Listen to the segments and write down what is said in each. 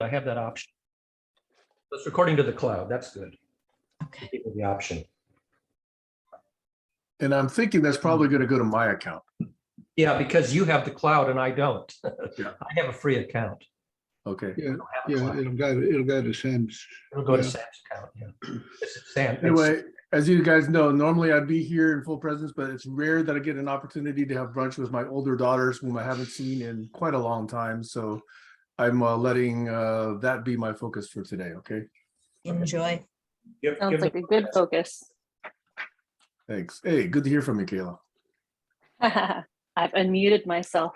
I have that option. It's recording to the cloud. That's good. Okay. Give me the option. And I'm thinking that's probably going to go to my account. Yeah, because you have the cloud and I don't. Yeah. I have a free account. Okay. Yeah, I don't have a yeah, cloud. it'll go to Sam's. It'll go to Yeah. Sam's account. Yeah. Sam. Anyway, as you guys know, normally I'd be here in full presence, but it's rare that I get an opportunity to have brunch with my older daughters, whom I haven't seen in quite a long time. So I'm letting that be my focus for today. Okay. Enjoy. Sounds like a good focus. Thanks. Hey, good to hear from you, Kayla. I've unmuted myself.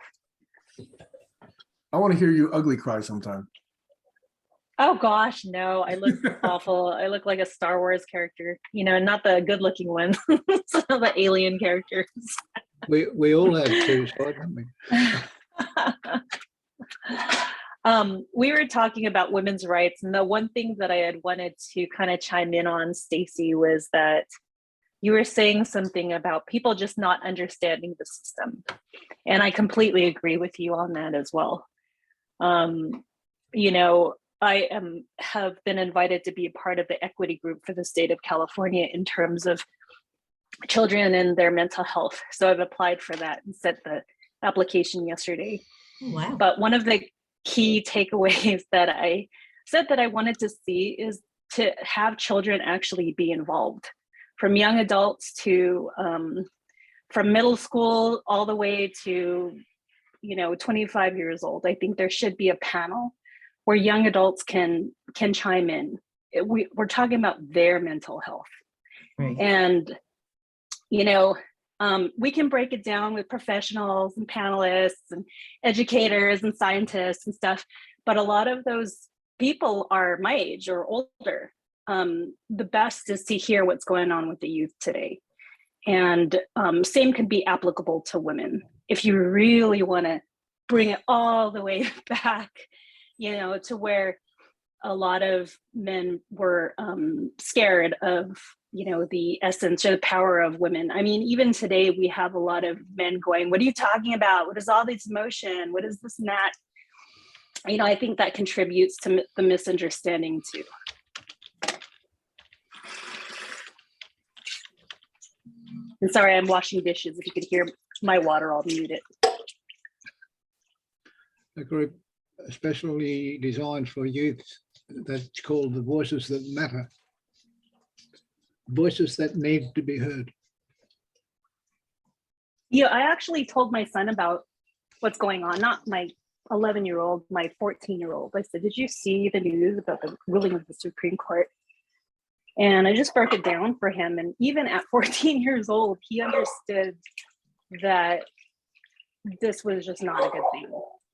I want to hear you ugly cry sometime. Oh gosh, no, I look awful. I look like a Star Wars character, you know, not the good looking one, some of the alien characters. We all have two sides, haven't we? We were talking about women's rights, and the one thing that I had wanted to kind of chime in on, Stacy, was that you were saying something about people just not understanding the system. And I completely agree with you on that as well. You know, I have been invited to be a part of the equity group for the state of California in terms of children and their mental health. So I've applied for that and sent the application yesterday. Wow. But one of the key takeaways that I said that I wanted to see is to have children actually be involved, from young adults to from middle school all the way to, you know, 25 years old. I think there should be a panel where young adults can chime in. We're talking about their mental health. Right. And, you know, we can break it down with professionals and panelists and educators and scientists and stuff, but a lot of those people are my age or older. The best is to hear what's going on with the youth today. And same could be applicable to women. If you really want to bring it all the way back, you know, to where a lot of men were scared of, you know, the essence or the power of women. I mean, even today we have a lot of men going, what are you talking about? What is all this emotion? What is this and that? You know, I think that contributes to the misunderstanding too. And sorry, I'm washing dishes. If you could hear my water, I'll mute it. A group especially designed for youth that's called the Voices That Matter. Voices that need to be heard. Yeah, I actually told my son about what's going on, not my 11-year-old, my 14-year-old. I said, did you see the news about the ruling of the Supreme Court? And I just broke it down for him. And even at 14 years old, he understood that this was just not a good thing.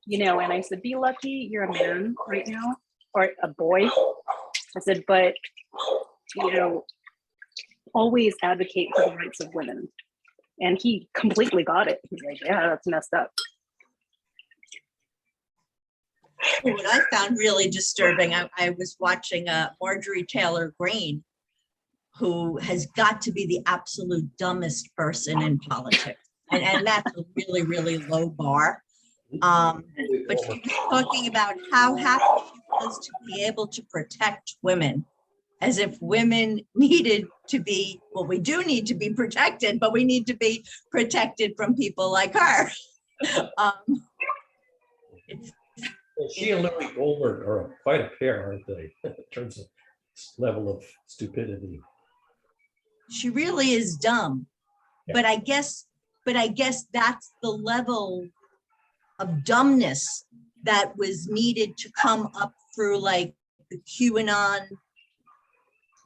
You know, and I said, be lucky you're a man right now, or a boy. I said, but, you know, always advocate for the rights of women. And he completely got it. He's like, yeah, that's messed up. What I found really disturbing, I was watching Marjorie Taylor Greene, who has got to be the absolute dumbest person in politics. And that's a really, really low bar. But she was talking about how happy she was to be able to protect women, as if women needed to be, well, we do need to be protected, but we need to be protected from people like her. She and Larry Goldberg are quite a pair, aren't they? In terms of level of stupidity. She really is dumb, Yeah. but I guess that's the level of dumbness that was needed to come up through like the QAnon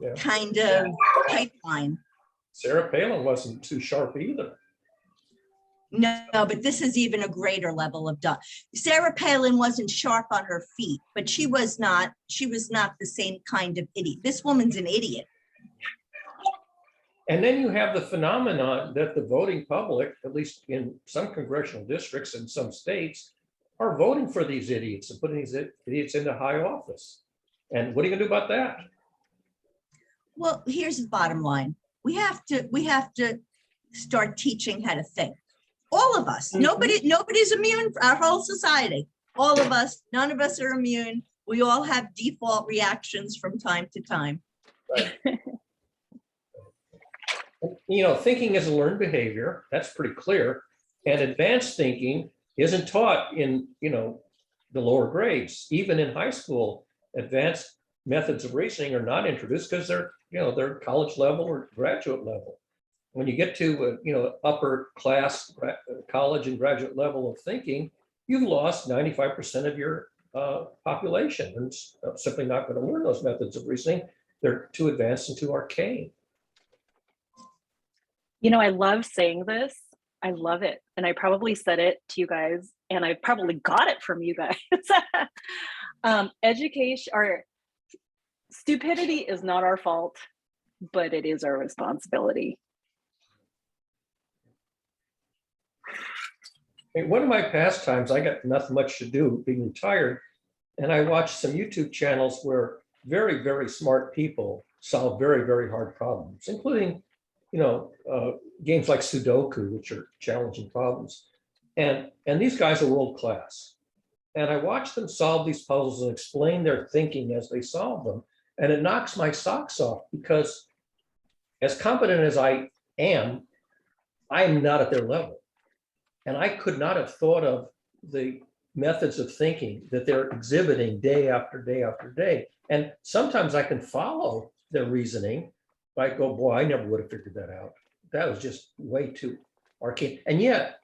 Yeah. kind of pipeline. Sarah Palin wasn't too sharp either. No, but this is even a greater level of dumb. Sarah Palin wasn't sharp on her feet, but she was not the same kind of idiot. This woman's an idiot. And then you have the phenomenon that the voting public, at least in some congressional districts and some states, are voting for these idiots and putting these idiots into high office. And what are you gonna do about that? Well, here's the bottom line. We have to start teaching how to think. All of us, nobody's immune, our whole society, all of us, none of us are immune. We all have default reactions from time to time. Thinking is a learned behavior. That's pretty clear. And advanced thinking isn't taught in, the lower grades. Even in high school, advanced methods of reasoning are not introduced because they're college level or graduate level. When you get to, upper class college and graduate level of thinking, you've lost 95% of your population and simply not going to learn those methods of reasoning. They're too advanced and too arcane. I love saying this. I love it. And I probably said it to you guys, and I probably got it from you guys. Education or stupidity is not our fault, but it is our responsibility. One of my pastimes, I got nothing much to do being retired, and I watched some YouTube channels where very, very smart people solve very, very hard problems, including, games like Sudoku, which are challenging problems. And these guys are world class. And I watched them solve these puzzles and explain their thinking as they solve them. And it knocks my socks off because as competent as I am not at their level. And I could not have thought of the methods of thinking that they're exhibiting day after day after day. And sometimes I can follow their reasoning. I go, boy, I never would have figured that out. That was just way too arcane. And yet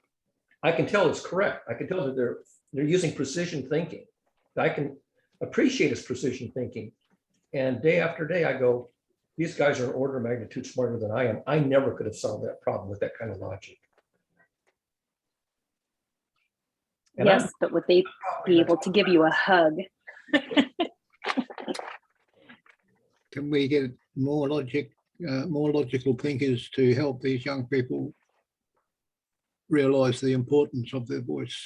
I can tell it's correct. I can tell that they're using precision thinking. I can appreciate his precision thinking. And day after day, I go, these guys are an order of magnitude smarter than I am. I never could have solved that problem with that kind of logic. And yes, but would they be able to give you a hug? Can we get more logical thinkers to help these young people realize the importance of their voice?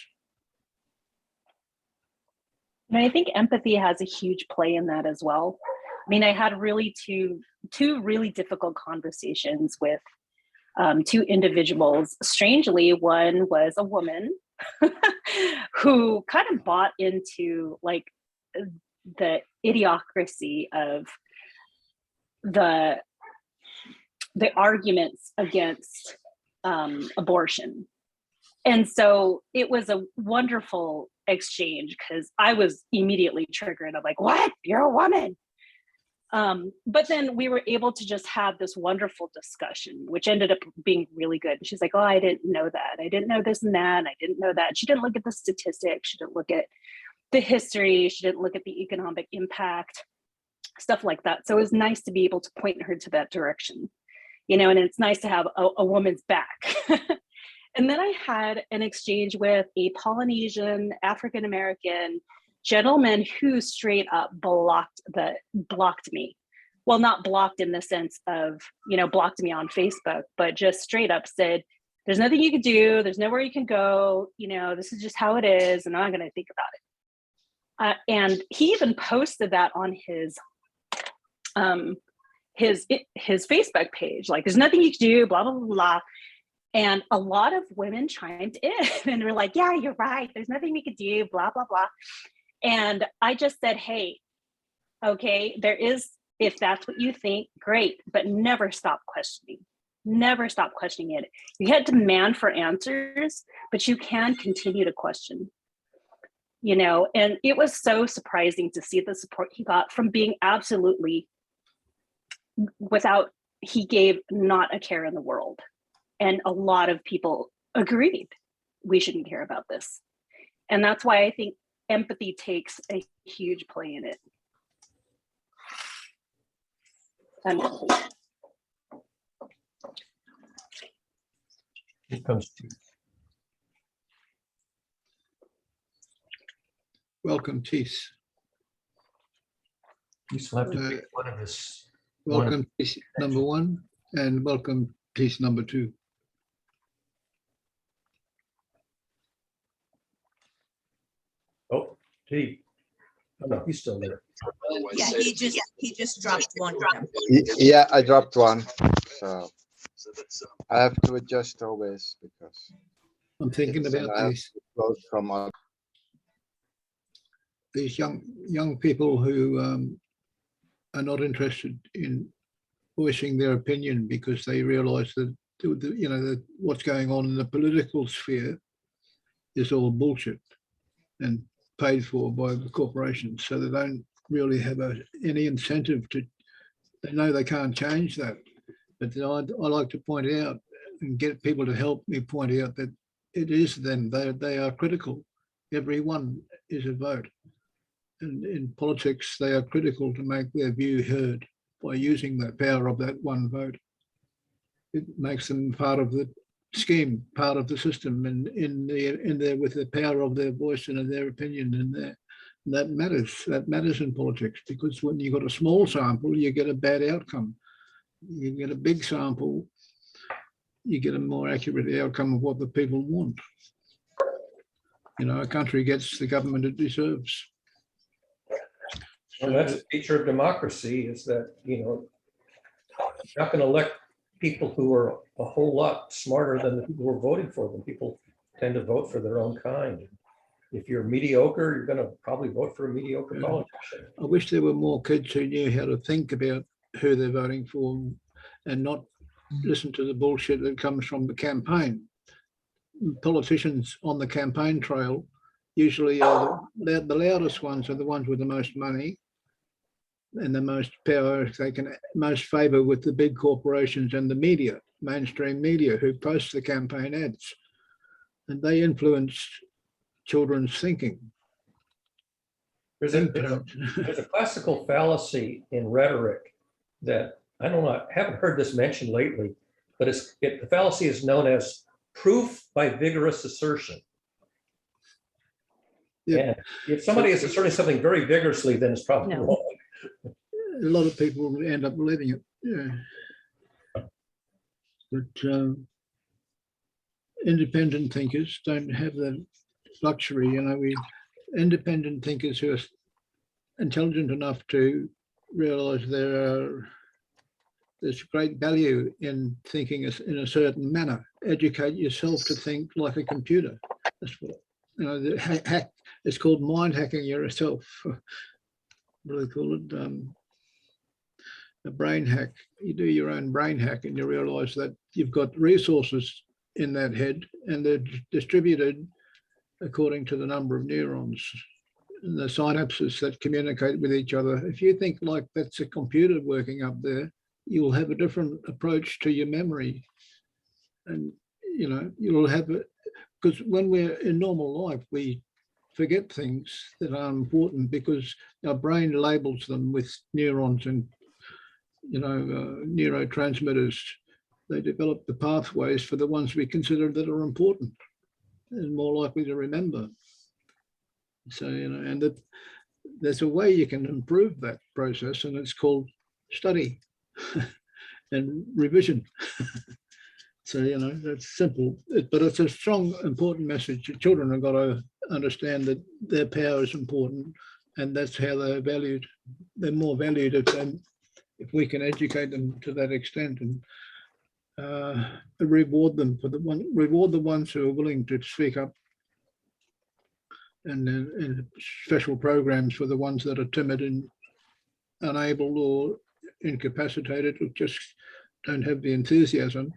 And I think empathy has a huge play in that as well. I mean, I had really two really difficult conversations with two individuals. Strangely, one was a woman who kind of bought into like the idiocracy of the arguments against abortion. And so it was a wonderful exchange because I was immediately triggered. I'm like, what? You're a woman. But then we were able to just have this wonderful discussion, which ended up being really good. She's like, oh, I didn't know that. I didn't know this and that. And I didn't know that. She didn't look at the statistics. She didn't look at the history. She didn't look at the economic impact, stuff like that. So it was nice to be able to point her to that direction, and it's nice to have a woman's back. And then I had an exchange with a Polynesian African-American gentleman who straight up blocked me. Well, not blocked in the sense of, blocked me on Facebook, but just straight up said, there's nothing you can do. There's nowhere you can go. This is just how it is. And I'm not going to think about it. And he even posted that on his Facebook page. Like, there's nothing you can do, blah, blah, blah, blah. And a lot of women chimed in and were like, yeah, you're right. There's nothing we could do, blah, blah, blah. And I just said, hey, okay, if that's what you think, great, but never stop questioning. Never stop questioning it. You can't demand for answers, but you can continue to question. And it was so surprising to see the support he got from being absolutely he gave not a care in the world. And a lot of people agreed we shouldn't care about this. And that's why I think empathy takes a huge play in it. Here comes Teeth. Welcome, Teeth. You still have to pick one of his. Welcome, Teeth number 1, and welcome, Teeth number 2. Oh, Teeth. Oh, no, he's still there. Yeah, he just dropped one of them. Yeah, I dropped one, so I have to adjust always because I'm thinking it's, about I have this. to close from these young people who are not interested in voicing their opinion because they realise that that what's going on in the political sphere is all bullshit and paid for by the corporations. So they don't really have any incentive to. They know they can't change that, but I like to point out and get people to help me point out that it is them. They are critical. Every one is a vote. And in politics, they are critical to make their view heard by using the power of that one vote. It makes them part of the scheme, part of the system, and in there with the power of their voice and of their opinion, and that matters. That matters in politics, because when you've got a small sample, you get a bad outcome. You get a big sample, you get a more accurate outcome of what the people want. A country gets the government it deserves. And that's the feature of democracy, is that, you're not going to elect people who are a whole lot smarter than the people who are voting for them. People tend to vote for their own kind. If you're mediocre, you're going to probably vote for a mediocre Yeah. politician. I wish there were more kids who knew how to think about who they're voting for and not listen to the bullshit that comes from the campaign. Politicians on the campaign trail usually are the loudest ones, are the ones with the most money and the most power. They can most favour with the big corporations and the media, mainstream media, who post the campaign ads, and they influence children's thinking. There's a classical fallacy in rhetoric that I don't know, I haven't heard this mentioned lately, but the fallacy is known as proof by vigorous assertion. Yeah. And if somebody is asserting something very vigorously, then it's probably No. wrong. A lot of people end up believing it. Yeah. But independent thinkers don't have that luxury. Independent thinkers who are intelligent enough to realise there's great value in thinking in a certain manner. Educate yourself to think like a computer. That's what it's called, mind hacking yourself. What do they call it? A brain hack. You do your own brain hack, and you realise that you've got resources in that head, and they're distributed according to the number of neurons and the synapses that communicate with each other. If you think like that's a computer working up there, you'll have a different approach to your memory. And, you'll have it, because when we're in normal life, we forget things that are important because our brain labels them with neurons and, neurotransmitters. They develop the pathways for the ones we consider that are important and more likely to remember. So, and there's a way you can improve that process, and it's called study and revision. So, that's simple, but it's a strong, important message. Children have got to understand that their power is important, and that's how they're valued. They're more valued if we can educate them to that extent, and reward them reward the ones who are willing to speak up, and special programs for the ones that are timid and unable or incapacitated or just don't have the enthusiasm.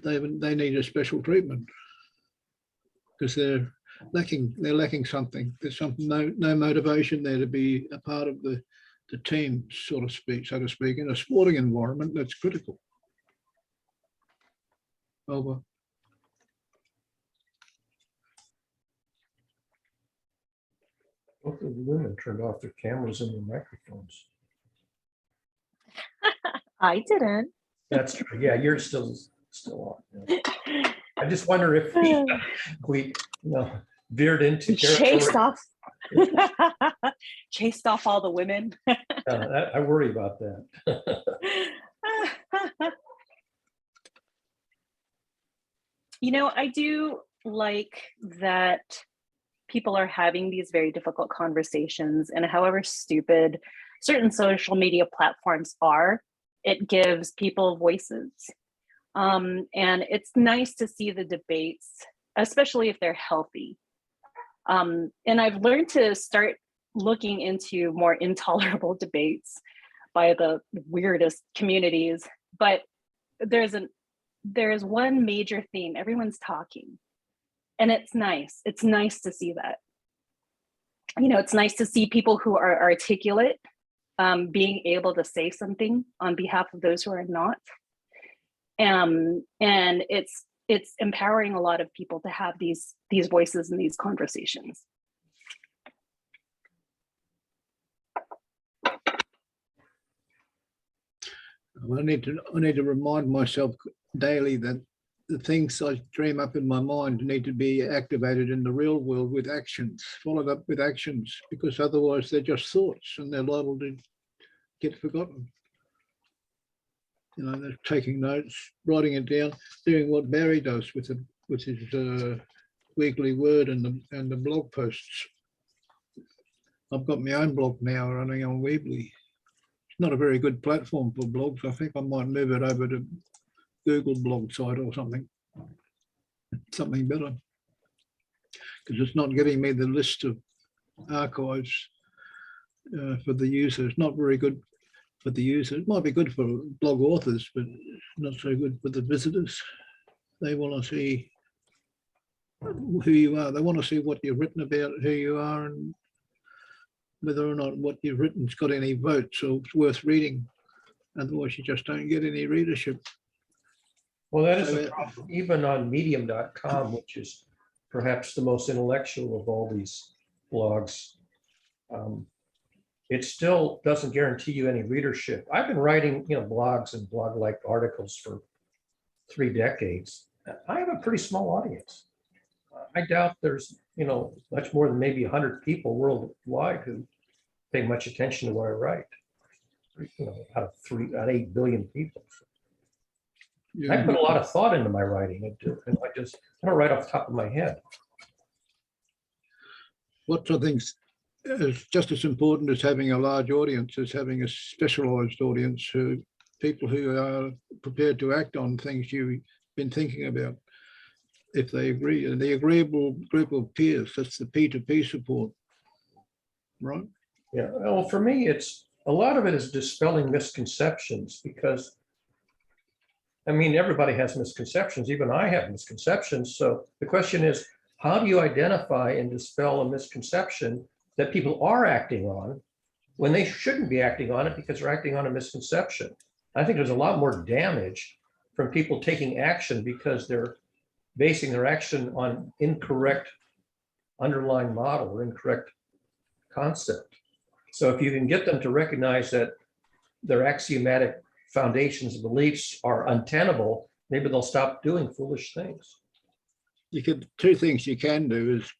They need a special treatment because they're lacking something. There's no motivation there to be a part of the team, so to speak. In a sporting environment, that's critical. Over. Both of the women turned off their cameras and their microphones. I didn't. That's true. Yeah, you're still on. Yeah. I just wonder if we veered into Chased territory. off. Chased off all the women. I worry about that. I do like that people are having these very difficult conversations, and however stupid certain social media platforms are, it gives people voices. And it's nice to see the debates, especially if they're healthy. And I've learned to start looking into more intolerable debates by the weirdest communities, but there's one major theme. Everyone's talking, and it's nice. It's nice to see that. You know, it's nice to see people who are articulate being able to say something on behalf of those who are not. And it's empowering a lot of people to have these voices and these conversations. I need to remind myself daily that the things I dream up in my mind need to be activated in the real world with actions, followed up with actions, because otherwise they're just thoughts and they're liable to get forgotten. You know, they're taking notes, writing it down, doing what Barry does with his weekly word and the blog posts. I've got my own blog now running on Weebly. It's not a very good platform for blogs. I think I might move it over to Google blog site or something better, because it's not getting me the list of archives for the user. It's not very good for the user. It might be good for blog authors, but not so good for the visitors. They want to see who you are. They want to see what you've written about who you are and whether or not what you've written's got any votes or it's worth reading. Otherwise, you just don't get any readership. Well, that is a problem, even on medium.com, which is perhaps the most intellectual of all these blogs. It still doesn't guarantee you any readership. I've been writing, blogs and blog-like articles for 3 decades. I have a pretty small audience. I doubt there's, much more than maybe 100 people worldwide who pay much attention to what I write. Out of 8 billion people. I put a lot of thought into my writing, and I don't write off the top of my head. What I think is just as important as having a large audience is having a specialized audience, people who are prepared to act on things you've been thinking about, if they agree. And the agreeable group of peers, that's the P2P support, right? Yeah, well, for me, a lot of it is dispelling misconceptions, because everybody has misconceptions. Even I have misconceptions. So the question is, how do you identify and dispel a misconception that people are acting on when they shouldn't be acting on it because they're acting on a misconception? I think there's a lot more damage from people taking action because they're basing their action on incorrect underlying model or incorrect concept. So if you can get them to recognize that their axiomatic foundations and beliefs are untenable, maybe they'll stop doing foolish things. Two things you can do is,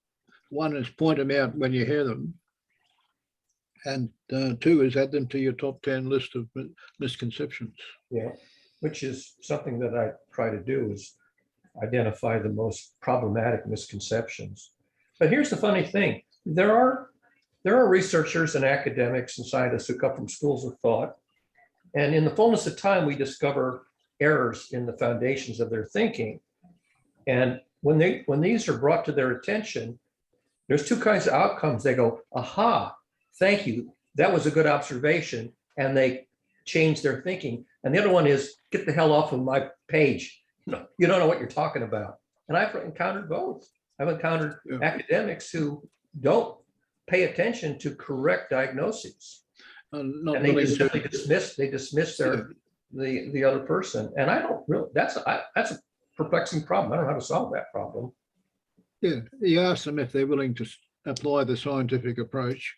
one is point them out when you hear them, and 2 is add them to your top 10 list of misconceptions. Yeah, which is something that I try to do, is identify the most problematic misconceptions. But here's the funny thing. There are researchers and academics and scientists who come from schools of thought, and in the fullness of time, we discover errors in the foundations of their thinking. And when these are brought to their attention, there's 2 kinds of outcomes. They go, aha, thank you, that was a good observation, and they change their thinking. And the other one is, get the hell off of my page. You don't know what you're talking about. And I've encountered both. I've encountered academics who don't pay attention to correct diagnoses. And they just simply dismiss the other person. And I don't really, that's a perplexing problem. I don't know how to solve that problem. Yeah, you ask them if they're willing to apply the scientific approach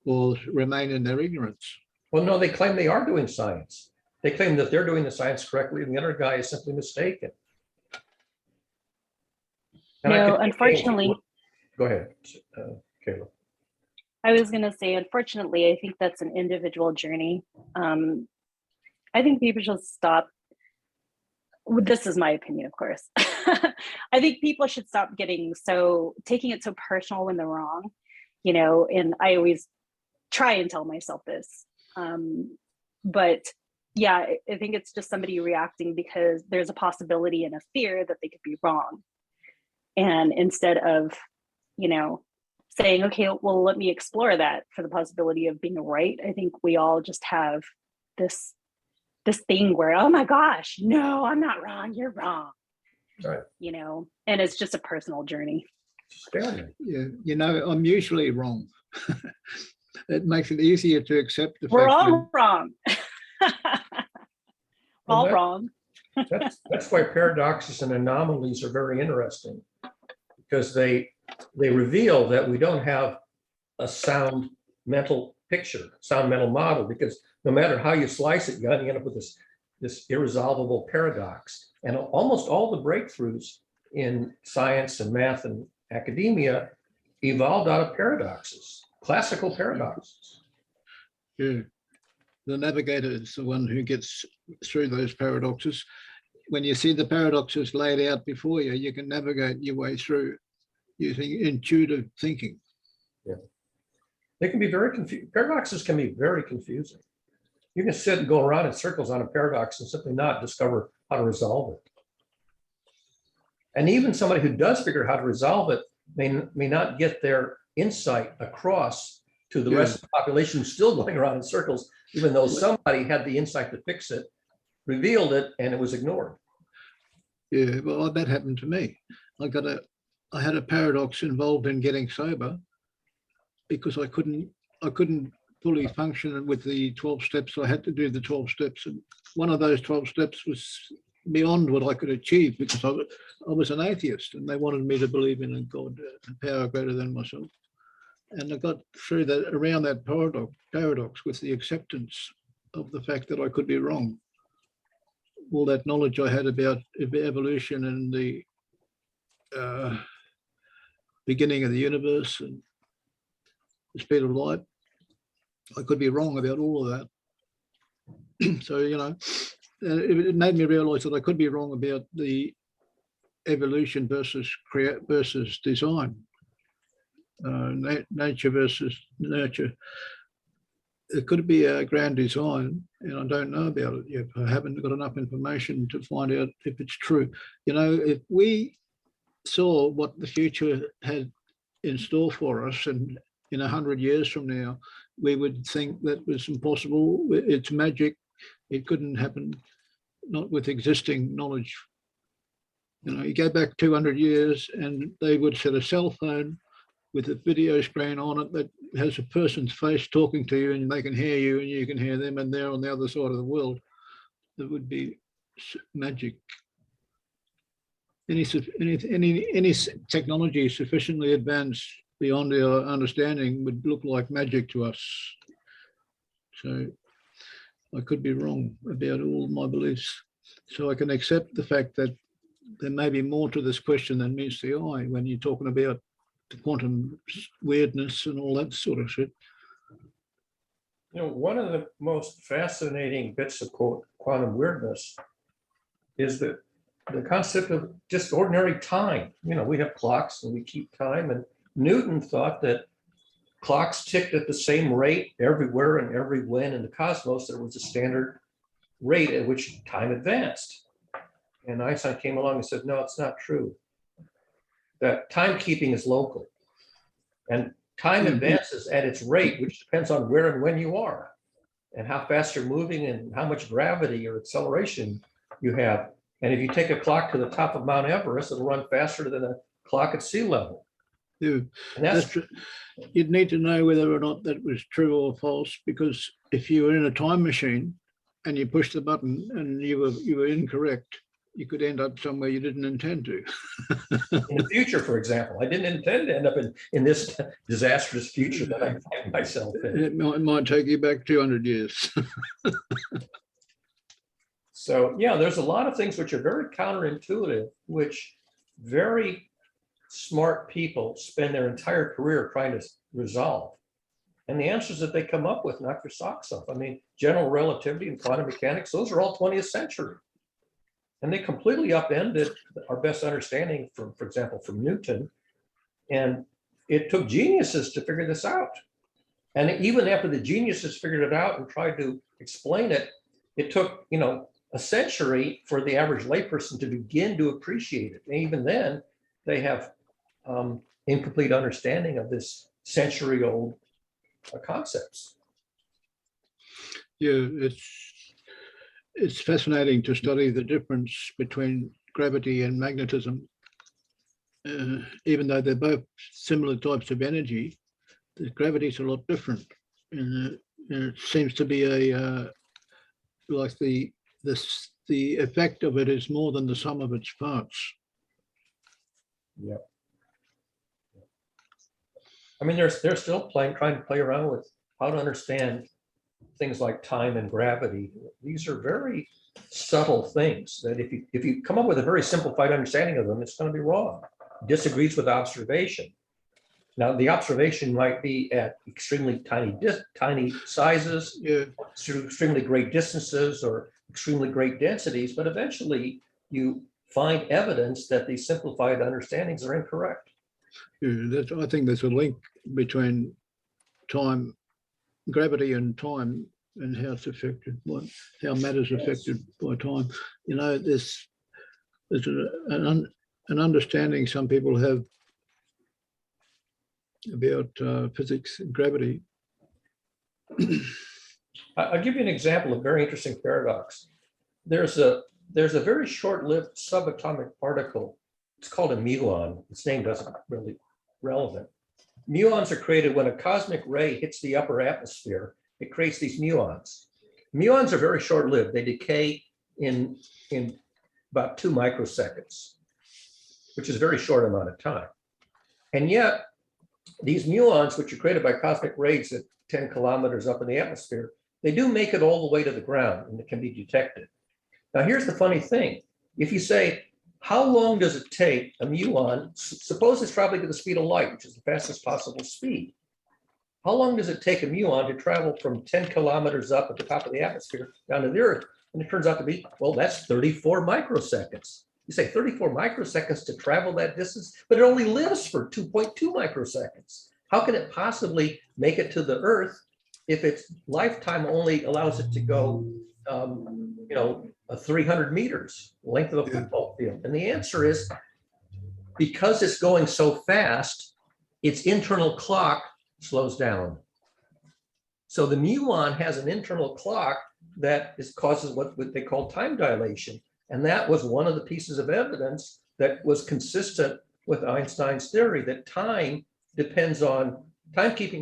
or remain in their ignorance. Well, no, they claim they are doing science. They claim that they're doing the science correctly, and the other guy is simply mistaken. And No, unfortunately. Go ahead, Kayla. I was going to say, unfortunately, I think that's an individual journey. I think people should stop. This is my opinion, of course. I think people should stop taking it so personal when they're wrong, and I always try and tell myself this. But yeah, I think it's just somebody reacting because there's a possibility and a fear that they could be wrong. And instead of, saying, okay, well, let me explore that for the possibility of being right. I think we all just have this thing where, oh my gosh, no, I'm not wrong, you're wrong. Right. You know, and it's just a personal journey. Stalemate. Yeah, you know, I'm usually wrong. It makes it easier to accept the We're fact all wrong. Well, all that- wrong. That's why paradoxes and anomalies are very interesting, because they reveal that we don't have a sound mental picture, sound mental model, because no matter how you slice it, you end up with this irresolvable paradox. And almost all the breakthroughs in science and math and academia evolved out of paradoxes, classical paradoxes. yeah, the navigator is the one who gets through those paradoxes. When you see the paradoxes laid out before you, you can navigate your way through using intuitive thinking. They can be very confusing. Paradoxes can be very confusing. You can sit and go around in circles on a paradox and simply not discover how to resolve it. And even somebody who does figure out how to resolve it may not get their insight across to the rest of the population who's still going around in circles, even though somebody had the insight to fix it, revealed it, and it was ignored. Yeah, well, that happened to me. I had a paradox involved in getting sober because I couldn't fully function with the 12 steps. I had to do the 12 steps, and one of those 12 steps was beyond what I could achieve because I was an atheist, and they wanted me to believe in a God, a power greater than myself. And I got through that, around that paradox with the acceptance of the fact that I could be wrong. All that knowledge I had about evolution and the beginning of the universe and the speed of light, I could be wrong about all of that. So, you know, it made me realize that I could be wrong about the evolution versus design, nature versus nurture. It could be a grand design, and I don't know about it yet. I haven't got enough information to find out if it's true. You know, if we saw what the future had in store for us, and in 100 years from now, we would think that was impossible. It's magic. It couldn't happen, not with existing knowledge. You know, you go back 200 years and they would set a cell phone with a video screen on it that has a person's face talking to you, and they can hear you and you can hear them, and they're on the other side of the world. That would be magic. Any technology sufficiently advanced beyond our understanding would look like magic to us. So I could be wrong about all my beliefs. So I can accept the fact that there may be more to this question than meets the eye when you're talking about the quantum weirdness and all that sort of shit. You know, one of the most fascinating bits of quantum weirdness is that the concept of just ordinary time. You know, we have clocks and we keep time, and Newton thought that clocks ticked at the same rate everywhere and every when in the cosmos. There was a standard rate at which time advanced. And Einstein came along and said, no, it's not true. That timekeeping is local. And time advances at its rate, which depends on where and when you are, and how fast you're moving and how much gravity or acceleration you have. And if you take a clock to the top of Mount Everest, it'll run faster than a clock at sea level. Yeah, And that's true. You'd need to know whether or not that was true or false, because if you were in a time machine and you pushed the button and you were incorrect, you could end up somewhere you didn't intend to. in the future, for example. I didn't intend to end up in this disastrous future that I find myself in. It might take you back 200 years. So yeah, there's a lot of things which are very counterintuitive, which very smart people spend their entire career trying to resolve. And the answers that they come up with knock your socks off. I mean, general relativity and quantum mechanics, those are all 20th century. And they completely upended our best understanding from, for example, from Newton. And it took geniuses to figure this out. And even after the geniuses figured it out and tried to explain it, it took, you know, a century for the average layperson to begin to appreciate it. And even then, they have incomplete understanding of this century-old concepts. Yeah, it's fascinating to study the difference between gravity and magnetism. Even though they're both similar types of energy, the gravity's a lot different. And it seems to be like the effect of it is more than the sum of its parts. Yep. I mean, they're still trying to play around with how to understand things like time and gravity. These are very subtle things that if you come up with a very simplified understanding of them, it's going to be wrong. Disagrees with observation. Now, the observation might be at extremely tiny sizes, Yeah, extremely great distances, or extremely great densities, but eventually you find evidence that these simplified understandings are incorrect. yeah, I think there's a link between time, gravity and time, and how it's affected, how matter's affected by time. You know, there's an understanding some people have about physics and gravity. I'll give you an example of a very interesting paradox. There's a very short-lived subatomic particle. It's called a muon. Its name doesn't really relevant. Muons are created when a cosmic ray hits the upper atmosphere. It creates these muons. Muons are very short-lived. They decay in about 2 microseconds, which is a very short amount of time. And yet, these muons, which are created by cosmic rays at 10 kilometers up in the atmosphere, they do make it all the way to the ground and it can be detected. Now, here's the funny thing. If you say, how long does it take a muon, suppose it's traveling at the speed of light, which is the fastest possible speed. How long does it take a muon to travel from 10 kilometers up at the top of the atmosphere down to the Earth? And it turns out to be, well, that's 34 microseconds. You say 34 microseconds to travel that distance, but it only lives for 2.2 microseconds. How can it possibly make it to the Earth if its lifetime only allows it to go, 300 meters, length of a football field? And the answer is, because it's going so fast, its internal clock slows down. So the muon has an internal clock that causes what they call time dilation. And that was one of the pieces of evidence that was consistent with Einstein's theory that timekeeping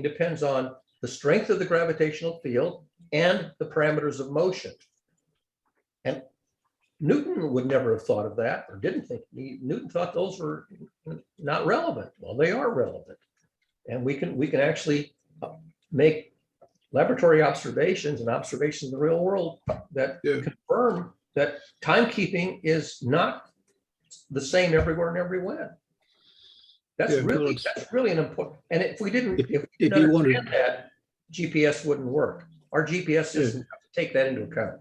depends on the strength of the gravitational field and the parameters of motion. And Newton would never have thought of that, or didn't think. Newton thought those were not relevant. Well, they are relevant. And we can actually make laboratory observations and observations in the real world that confirm that timekeeping is not the same everywhere and everywhere. That's really an important. And if we didn't understand that, GPS wouldn't work. Our GPS system have to take that into account.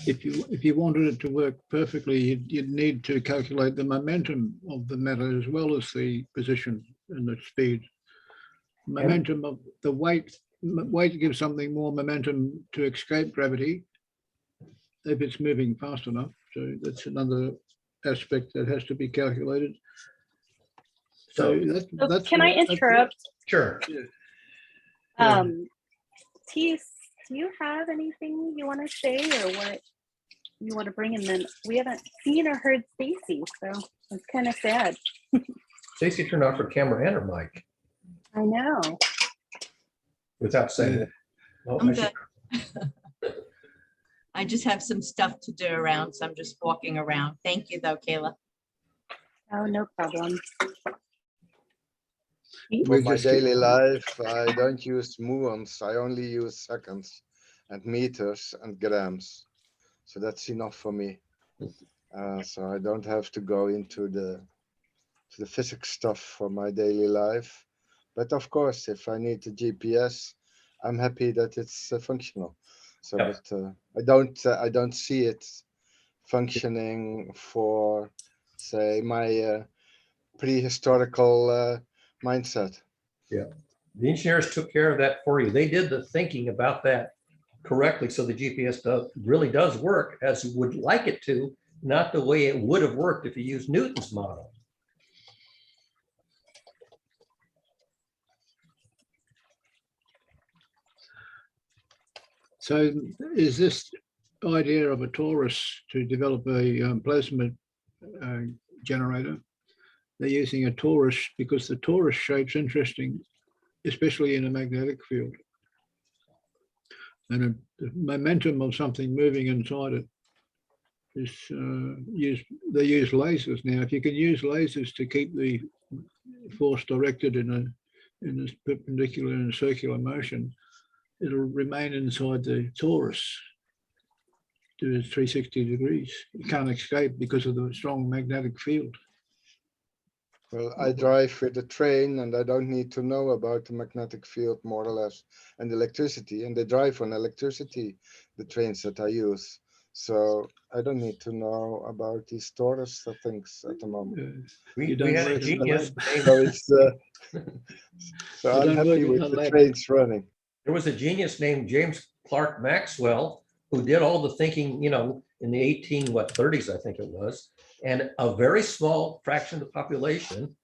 If you wanted it to work perfectly, you'd need to calculate the momentum of the matter as well as the position and the speed. Momentum of the weight gives something more momentum to escape gravity if it's moving fast enough. So that's another aspect that has to be calculated. So that's can I interrupt? Sure. Tees, do you have anything you want to say or what you want to bring in? Then we haven't seen or heard Stacy, so it's kind of sad. Stacy turned off her camera and her mic I know. without saying it. Oh, I'm good. I just have some stuff to do around, so I'm just walking around. Thank you though, Kayla. Oh, no problem. For my daily life, I don't use muons. I only use seconds and meters and grams. So that's enough for me. So I don't have to go into the physics stuff for my daily life. But of course, if I need the GPS, I'm happy that it's functional. So, but I don't see it functioning for, say, my prehistorical mindset. Yeah, the engineers took care of that for you. They did the thinking about that correctly, so the GPS really does work as you would like it to, not the way it would have worked if you used Newton's model. So is this idea of a torus to develop a plasma generator? They're using a torus because the torus shape's interesting, especially in a magnetic field. And the momentum of something moving inside it is they use lasers now. If you can use lasers to keep the force directed in a perpendicular and circular motion, it'll remain inside the torus to 360 degrees. You can't escape because of the strong magnetic field. Well, I drive with a train and I don't need to know about the magnetic field more or less and electricity, and they drive on electricity, the trains that I use. So I don't need to know about these torus things at the moment. We You don't had a work in the genius lab. named- So it's so You I'm don't work happy in with the the lab. trains running. there was a genius named James Clerk Maxwell who did all the thinking, you know, in the 30s, I think it was. And a very small fraction of the population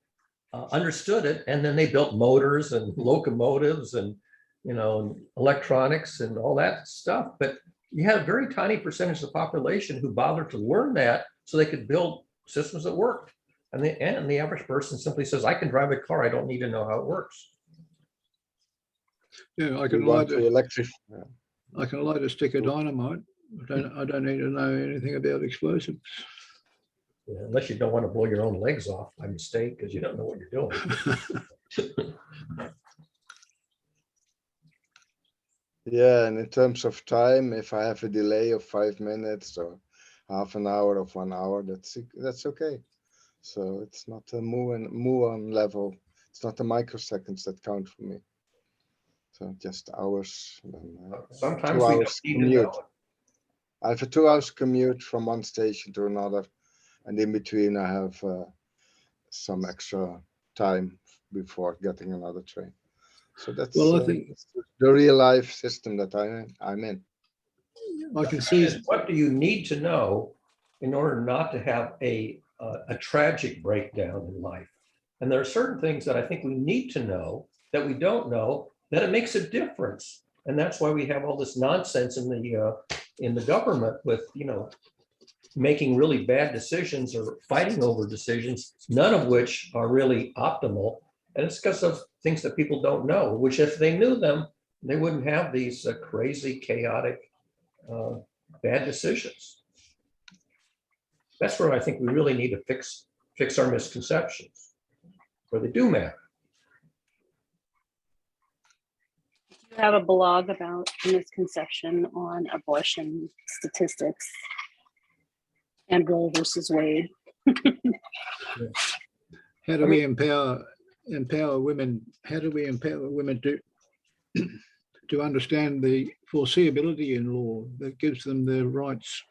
understood it. And then they built motors and locomotives and, you know, electronics and all that stuff. But you had a very tiny percentage of the population who bothered to learn that so they could build systems that worked. And the average person simply says, I can drive a car. I don't need to know how it works. Yeah, I We can want light to electrify. a stick of dynamite. I don't need to know anything about explosives. Yeah, unless you don't want to blow your own legs off by mistake because you don't know what you're doing. Yeah, and in terms of time, if I have a delay of 5 minutes or half an hour of 1 hour, that's okay. So it's not a muon level. It's not the microseconds that count for me. So just hours. Sometimes 2 we don't hours need to commute. know. I have a 2 hours commute from one station to another, and in between I have some extra time before getting another train. So that's Well, I think the real life system that I'm in. I can see. What do you need to know in order not to have a tragic breakdown in life? And there are certain things that I think we need to know that we don't know, that it makes a difference. And that's why we have all this nonsense in the government with, you know, making really bad decisions or fighting over decisions, none of which are really optimal. And it's because of things that people don't know, which if they knew them, they wouldn't have these crazy, chaotic, bad decisions. That's where I think we really need to fix our misconceptions, where they do matter. You have a blog about misconception on abortion statistics and Roe versus Wade. How do we empower women? How do we empower women to understand the foreseeability in law that gives them their rights?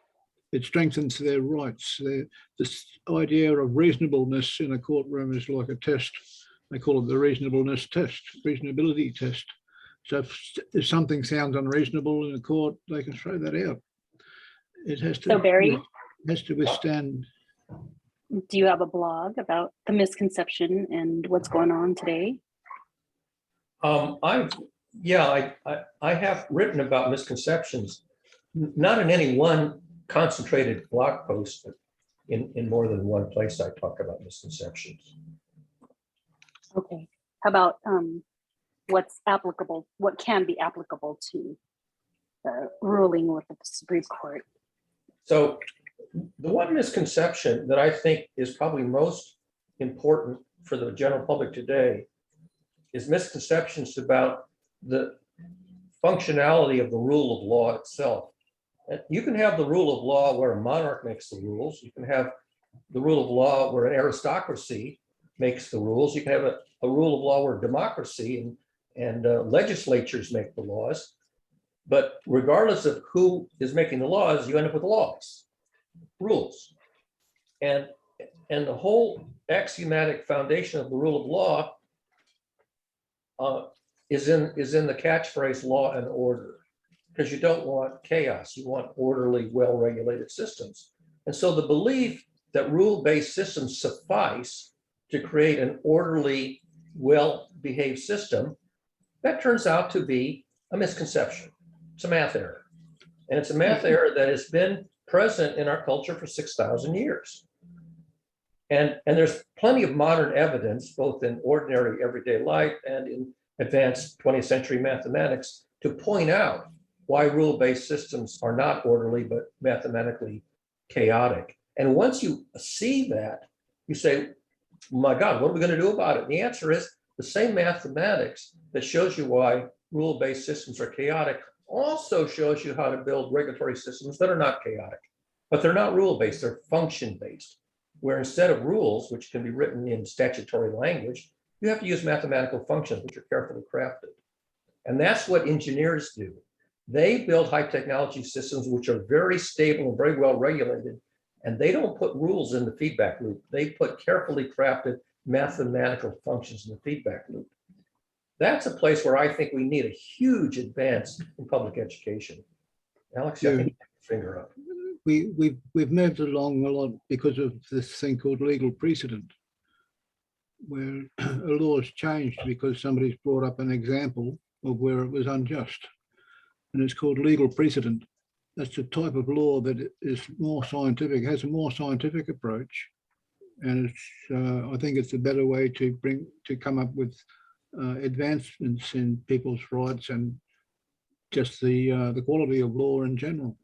It strengthens their rights. This idea of reasonableness in a courtroom is like a test. They call it the reasonableness test, reasonability test. So if something sounds unreasonable in a court, they can throw that out. It has to. So Barry, has to withstand. do you have a blog about the misconception and what's going on today? I have written about misconceptions, not in any one concentrated blog post, but in more than one place I talk about misconceptions. Okay. How about what's applicable, what can be applicable to the ruling with the Supreme Court? So the one misconception that I think is probably most important for the general public today is misconceptions about the functionality of the rule of law itself. You can have the rule of law where a monarch makes the rules. You can have the rule of law where an aristocracy makes the rules. You can have a rule of law where democracy and legislatures make the laws. But regardless of who is making the laws, you end up with laws, rules. And the whole axiomatic foundation of the rule of law is in the catchphrase law and order, because you don't want chaos. You want orderly, well-regulated systems. And so the belief that rule-based systems suffice to create an orderly, well-behaved system, that turns out to be a misconception. It's a math error. And it's a math error that has been present in our culture for 6,000 years. And there's plenty of modern evidence, both in ordinary everyday life and in advanced 20th century mathematics, to point out why rule-based systems are not orderly, but mathematically chaotic. And once you see that, you say, my God, what are we going to do about it? And the answer is the same mathematics that shows you why rule-based systems are chaotic also shows you how to build regulatory systems that are not chaotic, but they're not rule-based, they're function-based, where instead of rules, which can be written in statutory language, you have to use mathematical functions, which are carefully crafted. And that's what engineers do. They build high technology systems, which are very stable and very well regulated. And they don't put rules in the feedback loop. They put carefully crafted mathematical functions in the feedback loop. That's a place where I think we need a huge advance in public education. Alex, I think you have your finger up. We've moved along a lot because of this thing called legal precedent, where a law has changed because somebody's brought up an example of where it was unjust. And it's called legal precedent. That's a type of law that is more scientific, has a more scientific approach. And it's, I think it's a better way to come up with advancements in people's rights and just the quality of law in general.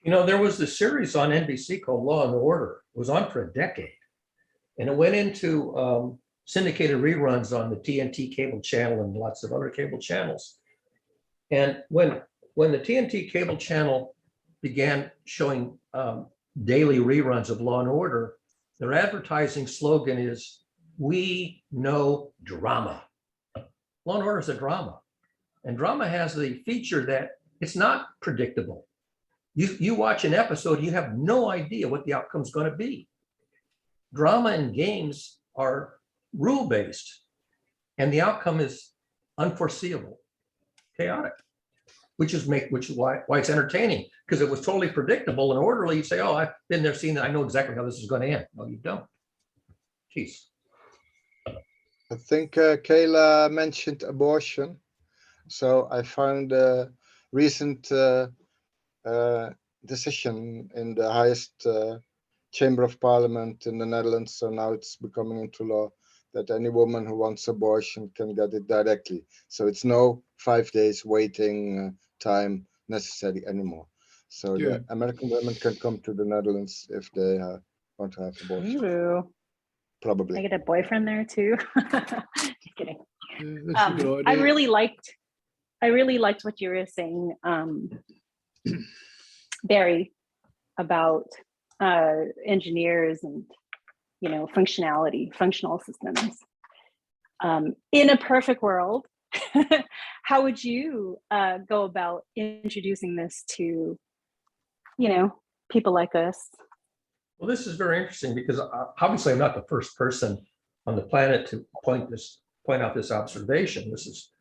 You know, there was this series on NBC called Law and Order. It was on for a decade. And it went into syndicated reruns on the TNT cable channel and lots of other cable channels. And when the TNT cable channel began showing daily reruns of Law and Order, their advertising slogan is, "We know drama." Law and Order is a drama. And drama has the feature that it's not predictable. You watch an episode, you have no idea what the outcome is going to be. Drama and games are rule-based, and the outcome is unforeseeable, chaotic, which is why it's entertaining, because it was totally predictable and orderly. You say, "Oh, I've been there, seen that. I know exactly how this is going to end." No, you don't. Jeez. I think Kayla mentioned abortion. So I found a recent decision in the highest chamber of parliament in the Netherlands. So now it's becoming into law that any woman who wants abortion can get it directly. So it's no 5 days waiting time necessary anymore. So Yeah. the American women can come to the Netherlands if they want to have abortion. Ooh, I Probably. get a boyfriend there too. Just kidding. That's a good idea. I really liked what you were saying, Barry, about engineers and, you know, functional systems. In a perfect world, how would you go about introducing this to, you know, people like us? Well, this is very interesting because obviously I'm not the first person on the planet to point out this observation. This is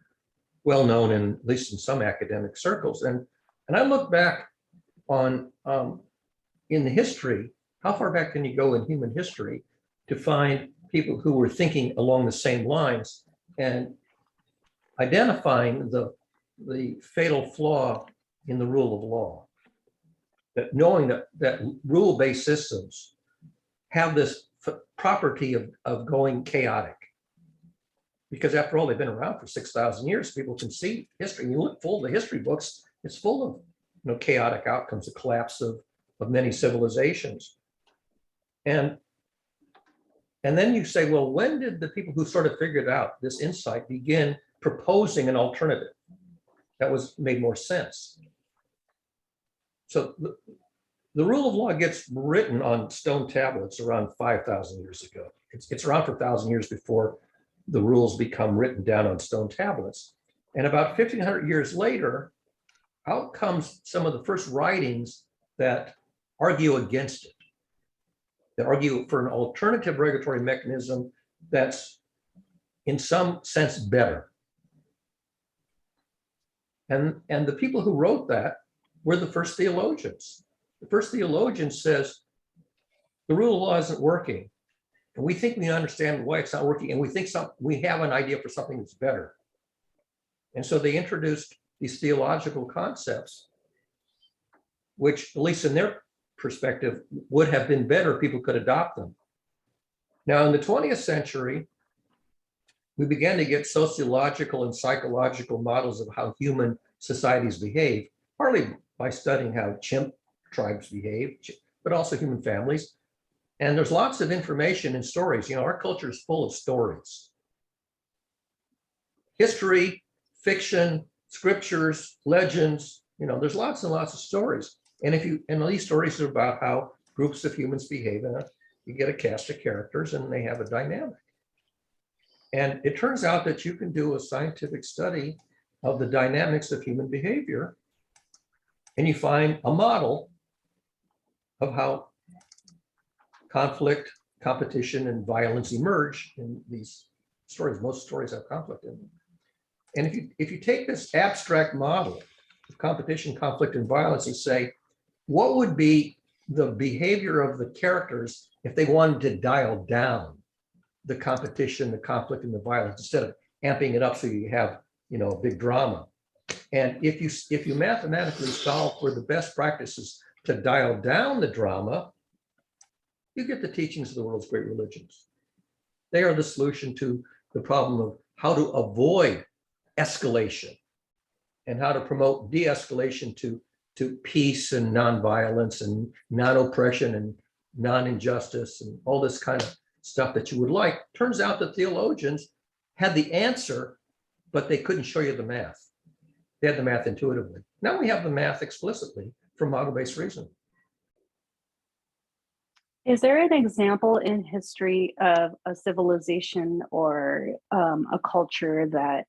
well known in at least in some academic circles. And I look back on in the history, how far back can you go in human history to find people who were thinking along the same lines and identifying the fatal flaw in the rule of law, that knowing that rule-based systems have this property of going chaotic. Because after all, they've been around for 6,000 years. People can see history. You look full of the history books, it's full of, you know, chaotic outcomes, the collapse of many civilizations. And then you say, well, when did the people who sort of figured out this insight begin proposing an alternative that made more sense? So the rule of law gets written on stone tablets around 5,000 years ago. It's around for 1,000 years before the rules become written down on stone tablets. And about 1,500 years later, out comes some of the first writings that argue against it, that argue for an alternative regulatory mechanism that's in some sense better. And the people who wrote that were the first theologians. The first theologian says, the rule of law isn't working. And we think we understand why it's not working. And we think we have an idea for something that's better. And so they introduced these theological concepts, which, at least in their perspective, would have been better if people could adopt them. Now, in the 20th century, we began to get sociological and psychological models of how human societies behave, partly by studying how chimp tribes behave, but also human families. And there's lots of information and stories. You know, our culture is full of stories. History, fiction, scriptures, legends, you know, there's lots and lots of stories. And these stories are about how groups of humans behave, and you get a cast of characters and they have a dynamic. And it turns out that you can do a scientific study of the dynamics of human behavior, and you find a model of how conflict, competition, and violence emerge in these stories. Most stories have conflict in them. And if you take this abstract model of competition, conflict, and violence and say, what would be the behavior of the characters if they wanted to dial down the competition, the conflict, and the violence instead of amping it up so you have, you know, a big drama? And if you mathematically solve for the best practices to dial down the drama, you get the teachings of the world's great religions. They are the solution to the problem of how to avoid escalation and how to promote de-escalation to peace and nonviolence and non-oppression and non-injustice and all this kind of stuff that you would like. Turns out that theologians had the answer, but they couldn't show you the math. They had the math intuitively. Now we have the math explicitly from model-based reasoning. Is there an example in history of a civilization or a culture that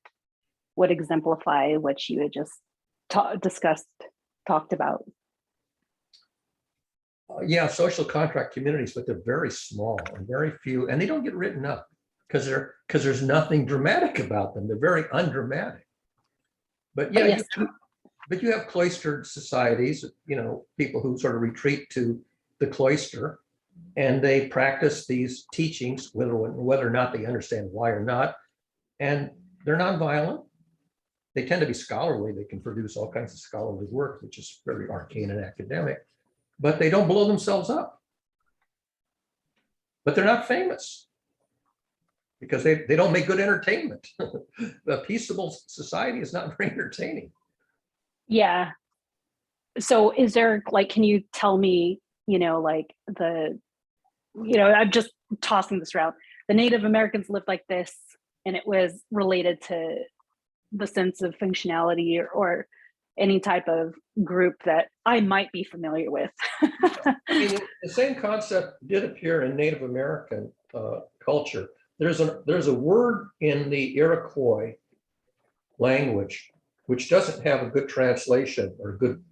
would exemplify what you had just talked about? Yeah, social contract communities, but they're very small and very few, and they don't get written up because there's nothing dramatic about them. They're very undramatic. But yeah, yes. but you have cloistered societies, you know, people who sort of retreat to the cloister, and they practice these teachings, whether or not they understand why or not, and they're nonviolent. They tend to be scholarly. They can produce all kinds of scholarly work, which is very arcane and academic, but they don't blow themselves up. But they're not famous because they don't make good entertainment. A peaceable society is not very entertaining. Yeah. So is there, like, can you tell me, you know, like I'm just tossing this around. The Native Americans lived like this, and it was related to the sense of functionality or any type of group that I might be familiar with. I mean, the same concept did appear in Native American culture. There's a word in the Iroquois language which doesn't have a good translation or a good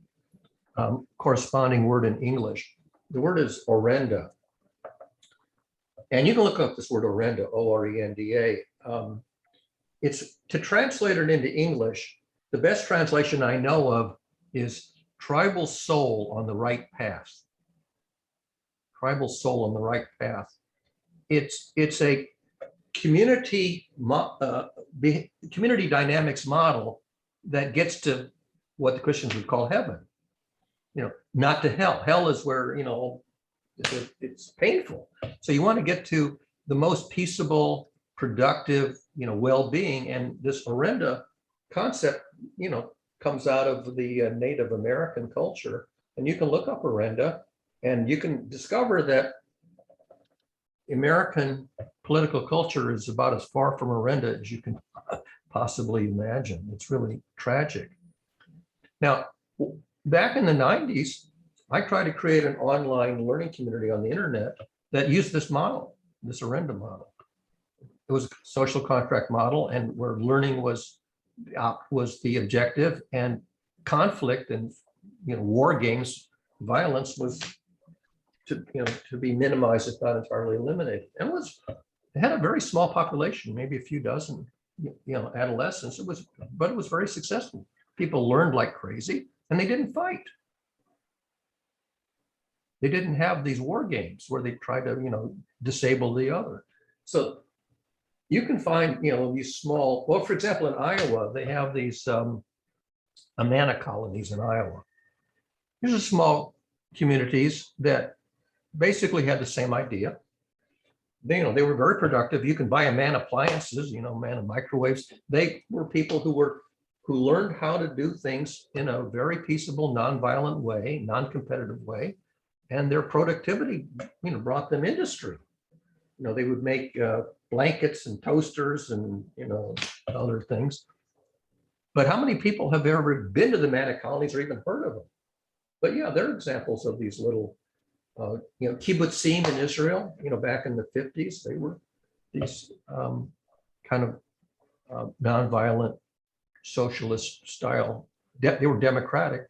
corresponding word in English. The word is orenda. And you can look up this word orenda, O-R-E-N-D-A. It's to translate it into English. The best translation I know of is tribal soul on the right path. Tribal soul on the right path. It's a community dynamics model that gets to what the Christians would call heaven. You know, not to hell. Hell is where, you know, it's painful. So you want to get to the most peaceable, productive, you know, well-being. And this orenda concept, you know, comes out of the Native American culture. And you can look up orenda and you can discover that American political culture is about as far from orenda as you can possibly imagine. It's really tragic. Now, back in the 90s, I tried to create an online learning community on the internet that used this model, this orenda model. It was a social contract model, and where learning was the objective, and conflict and, you know, war games, violence was to be minimized, if not entirely eliminated. And it had a very small population, maybe a few dozen, you know, adolescents. But it was very successful. People learned like crazy, and they didn't fight. They didn't have these war games where they try to, you know, disable the other. So you can find, you know, these small, well, for example, in Iowa, they have these Amana colonies in Iowa. These are small communities that basically had the same idea. They were very productive. You can buy Amana appliances, Amana microwaves. They were people who learned how to do things in a very peaceable, nonviolent way, non-competitive way, and their productivity, brought them industry. They would make blankets and toasters and other things. But how many people have ever been to the Amana colonies or even heard of them? But yeah, they're examples of these little, kibbutzim in Israel. Back in the 50s, they were these kind of nonviolent socialist style. They were democratic.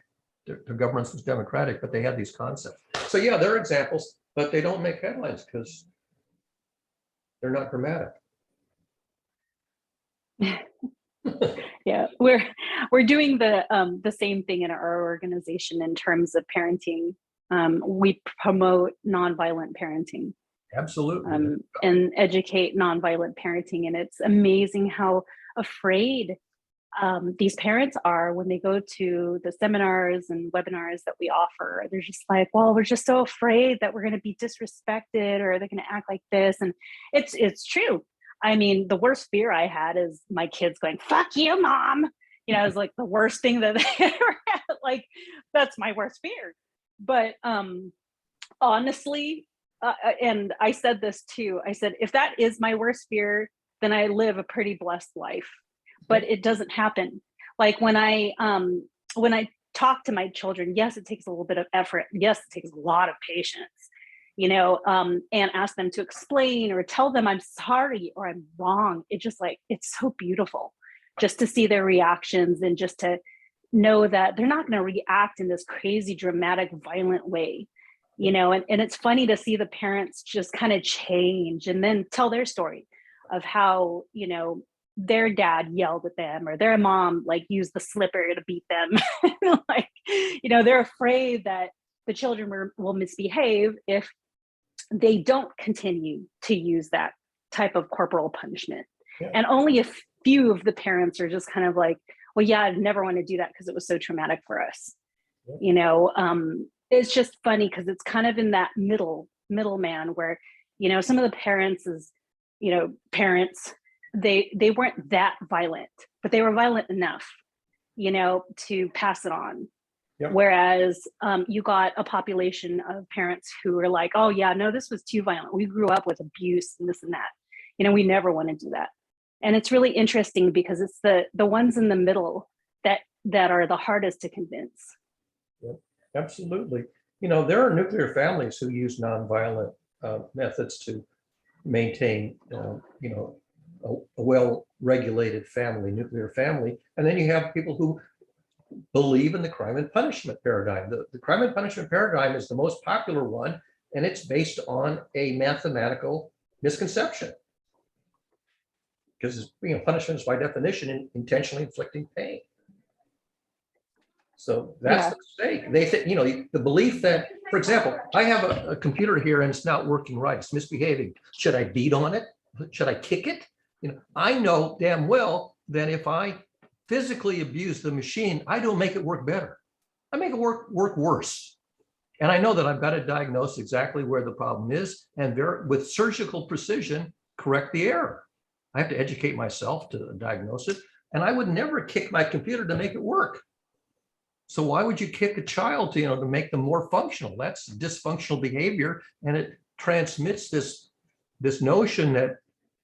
The government was democratic, but they had these concepts. So yeah, they're examples, but they don't make headlines because they're not dramatic. Yeah, we're doing the same thing in our organization in terms of parenting. We promote nonviolent parenting. Absolutely. And educate nonviolent parenting. And it's amazing how afraid these parents are when they go to the seminars and webinars that we offer. They're just like, well, we're just so afraid that we're going to be disrespected or they're going to act like this. And it's true. I mean, the worst fear I had is my kids going, "Fuck you, mom." It's like the worst thing that they ever had. Like, that's my worst fear. But honestly, and I said this too, I said, if that is my worst fear, then I live a pretty blessed life. But it doesn't happen. Like when I talk to my children, yes, it takes a little bit of effort. Yes, it takes a lot of patience, and ask them to explain or tell them I'm sorry or I'm wrong. It's so beautiful just to see their reactions and just to know that they're not going to react in this crazy, dramatic, violent way, and it's funny to see the parents just kind of change and then tell their story of how, their dad yelled at them or their mom used the slipper to beat them. They're afraid that the children will misbehave if they don't continue to use that type of corporal punishment. Yeah. And only a few of the parents are just kind of like, well, yeah, I'd never want to do that because it was so traumatic for us. Yeah. It's just funny because it's kind of in that middleman where, some of the parents they weren't that violent, but they were violent enough, to pass it on. Yep. Whereas you got a population of parents who were like, oh yeah, no, this was too violent. We grew up with abuse and this and that. We never want to do that. And it's really interesting because it's the ones in the middle that are the hardest to convince. Yep. Absolutely. There are nuclear families who use nonviolent methods to maintain, a well-regulated nuclear family. And then you have people who believe in the crime and punishment paradigm. The crime and punishment paradigm is the most popular one, and it's based on a mathematical misconception. Because punishment is by definition intentionally inflicting pain. So that's the mistake. They think, the belief that, for example, I have a computer here and it's not working right, it's misbehaving. Should I beat on it? Should I kick it? I know damn well that if I physically abuse the machine, I don't make it work better. I make it work worse. And I know that I've got to diagnose exactly where the problem is and with surgical precision, correct the error. I have to educate myself to diagnose it. And I would never kick my computer to make it work. So why would you kick a child to make them more functional? That's dysfunctional behavior. And it transmits this notion that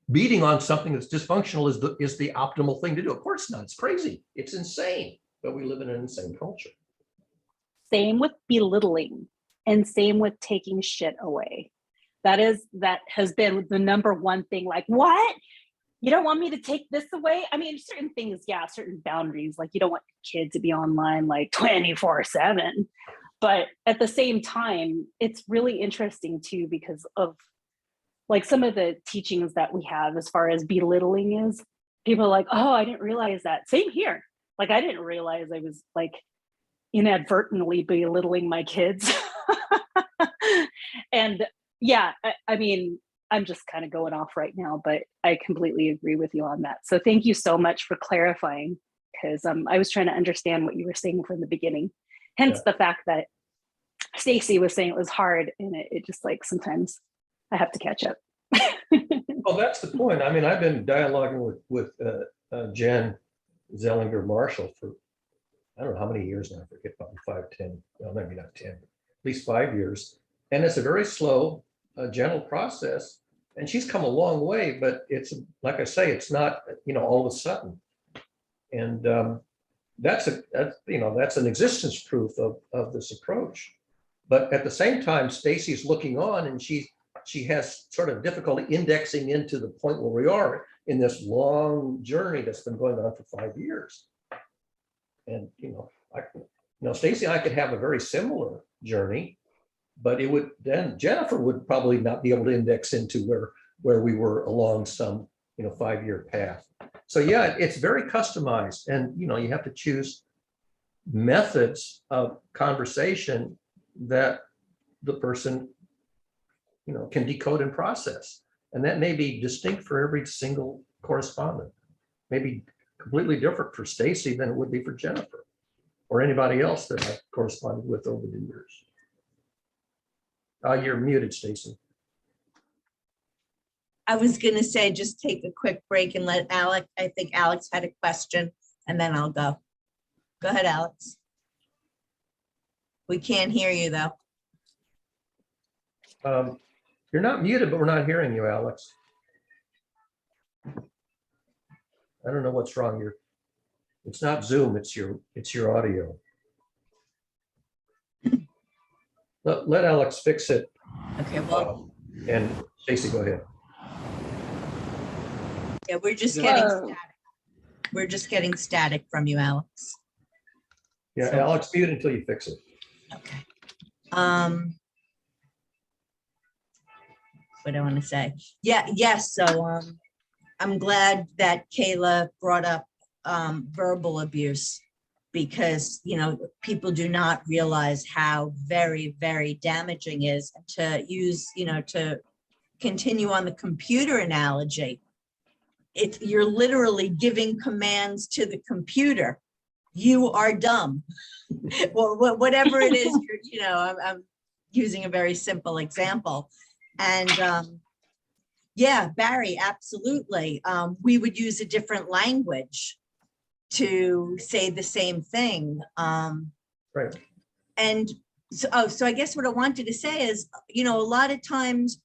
beating on something that's dysfunctional is the optimal thing to do. Of course not. It's crazy. It's insane. But we live in an insane culture. Same with belittling and same with taking shit away. That has been the number one thing. Like, what? You don't want me to take this away? I mean, certain things, yeah, certain boundaries. Like you don't want your kid to be online 24/7. But at the same time, it's really interesting too because of some of the teachings that we have as far as belittling is. People are like, oh, I didn't realize that. Same here. I didn't realize I was inadvertently belittling my kids. And yeah, I mean, I'm just kind of going off right now, but I completely agree with you on that. So thank you so much for clarifying. because I was trying to understand what you were saying from the beginning. Hence the fact that Stacy was saying it was hard, and it just like sometimes I have to catch up. Well, that's the point. I mean, I've been dialoguing with Jen Zellinger Marshall for, I don't know how many years now, I forget, probably 5, 10, well, maybe not 10, at least 5 years. And it's a very slow, gentle process. And she's come a long way, but it's, like I say, it's not, all of a sudden. And that's an existence proof of this approach. But at the same time, Stacy's looking on, and she has sort of difficulty indexing into the point where we are in this long journey that's been going on for 5 years. And, Stacy and I could have a very similar journey, but it would, then Jennifer would probably not be able to index into where we were along some, 5-year path. So yeah, it's very customized, and, you have to choose methods of conversation that the person, can decode and process. And that may be distinct for every single correspondent, maybe completely different for Stacy than it would be for Jennifer or anybody else that I've corresponded with over the years. You're muted, Stacy. I was gonna say, just take a quick break and let Alex, I think Alex had a question, and then I'll go. Go ahead, Alex. We can't hear you though. You're not muted, but we're not hearing you, Alex. I don't know what's wrong. It's not Zoom, it's your audio. Let Alex fix it. Okay, well, And Stacy, go ahead. yeah, we're just getting Whoa. static. We're just getting static from you, Alex. Yeah, So- Alex, mute until you fix it. Okay. What do I want to say? Yes. So I'm glad that Kayla brought up verbal abuse, because people do not realize how very, very damaging is. To use, to continue on the computer analogy, you're literally giving commands to the computer. You are dumb. Well, whatever it is, I'm using a very simple example. And yeah, Barry, absolutely. We would use a different language to say the same thing. Right. And so I guess what I wanted to say is, a lot of times,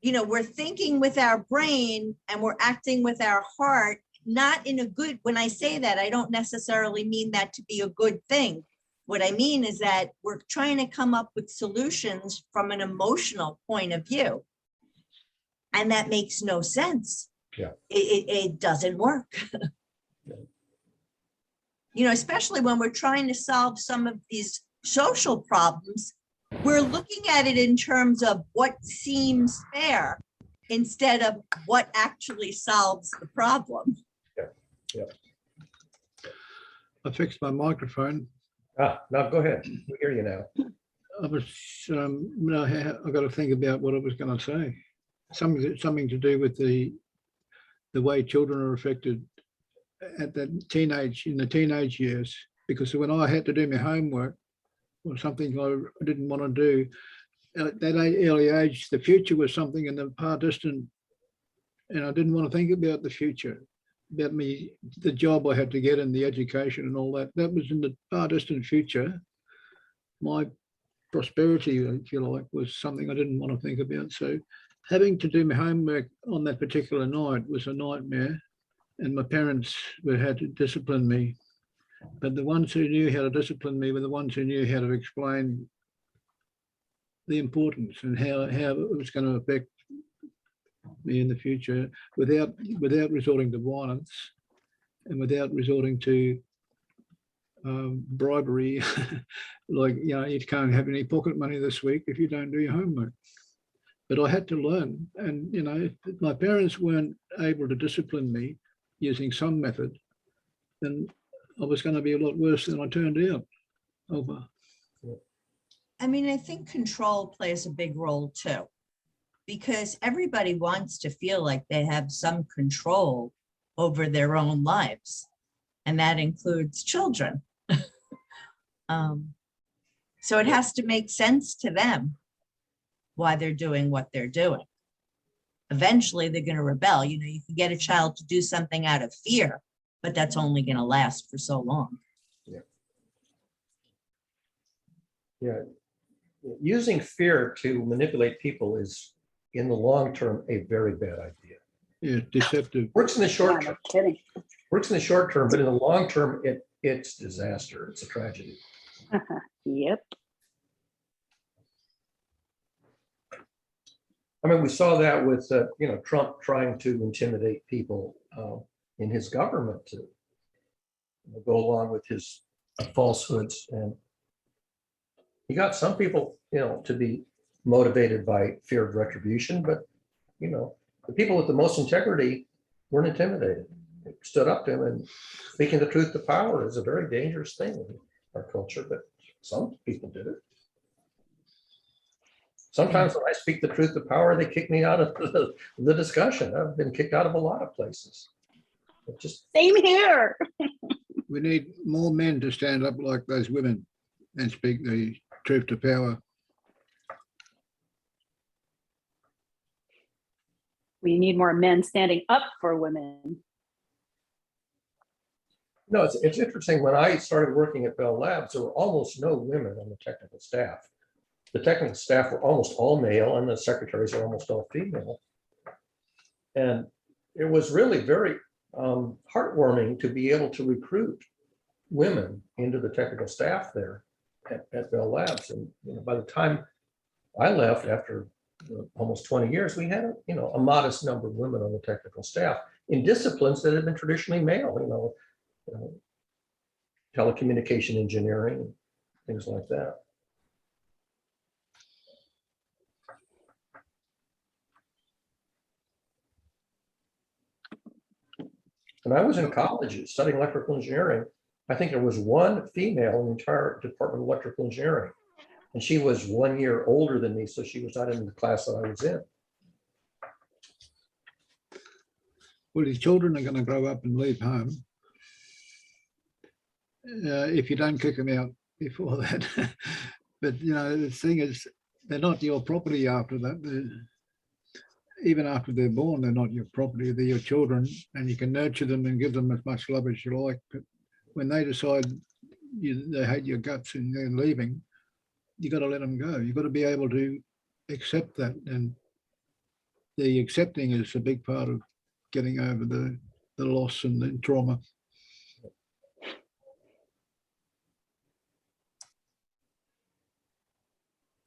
we're thinking with our brain and we're acting with our heart, not in a good, when I say that, I don't necessarily mean that to be a good thing. What I mean is that we're trying to come up with solutions from an emotional point of view. And that makes no sense. Yeah. It doesn't work. Especially when we're trying to solve some of these social problems, we're looking at it in terms of what seems fair instead of what actually solves the problem. Yeah. I fixed my microphone. Now go ahead. We hear you now. I was, I got to think about what I was going to say. Something to do with the way children are affected at in the teenage years. Because when I had to do my homework or something I didn't want to do at that early age, the future was something in the far distant, and I didn't want to think about the future, about the job I had to get and the education and all that. That was in the far distant future. My prosperity, if you like, was something I didn't want to think about. So having to do my homework on that particular night was a nightmare, and my parents had to discipline me. But the ones who knew how to discipline me were the ones who knew how to explain the importance and how it was going to affect me in the future without resorting to violence and without resorting to bribery. Like, you can't have any pocket money this week if you don't do your homework. But I had to learn, and if my parents weren't able to discipline me using some method, then I was going to be a lot worse than I turned out. Over. I mean, I think control plays a big role too, because everybody wants to feel like they have some control over their own lives. and that includes children. So it has to make sense to them why they're doing what they're doing. Eventually, they're going to rebel. You know, you can get a child to do something out of fear, but that's only going to last for so long. Yeah. Using fear to manipulate people is, in the long term, a very bad idea. Yeah, deceptive. Works in the Yeah, short no term, kidding. works in the short term, but in the long term, it's disaster. It's a tragedy. Yep. I mean, we saw that with, Trump trying to intimidate people in his government to go along with his falsehoods. And he got some people, to be motivated by fear of retribution, but, the people with the most integrity weren't intimidated. They stood up to him, and speaking the truth to power is a very dangerous thing in our culture, but some people did it. Sometimes when I speak the truth to power, they kick me out of the discussion. I've been kicked out of a lot of places. It just, Same here. We need more men to stand up like those women and speak the truth to power. We need more men standing up for women. no, it's interesting. When I started working at Bell Labs, there were almost no women on the technical staff. The technical staff were almost all male, and the secretaries are almost all female. And it was really very heartwarming to be able to recruit women into the technical staff there at Bell Labs. And by the time I left, after almost 20 years, we had a modest number of women on the technical staff in disciplines that had been traditionally male, telecommunication engineering, things like that. When I was in college studying electrical engineering, I think there was one female in the entire Department of Electrical Engineering. And she was 1 year older than me, so she was not in the class that I was in. Well, your children are going to grow up and leave home. If you don't kick them out before that. But, the thing is, they're not your property after that. Even after they're born, they're not your property. They're your children, and you can nurture them and give them as much love as you like. But when they decide they hate your guts and they're leaving, you got to let them go. You've got to be able to accept that. And the accepting is a big part of getting over the loss and the trauma.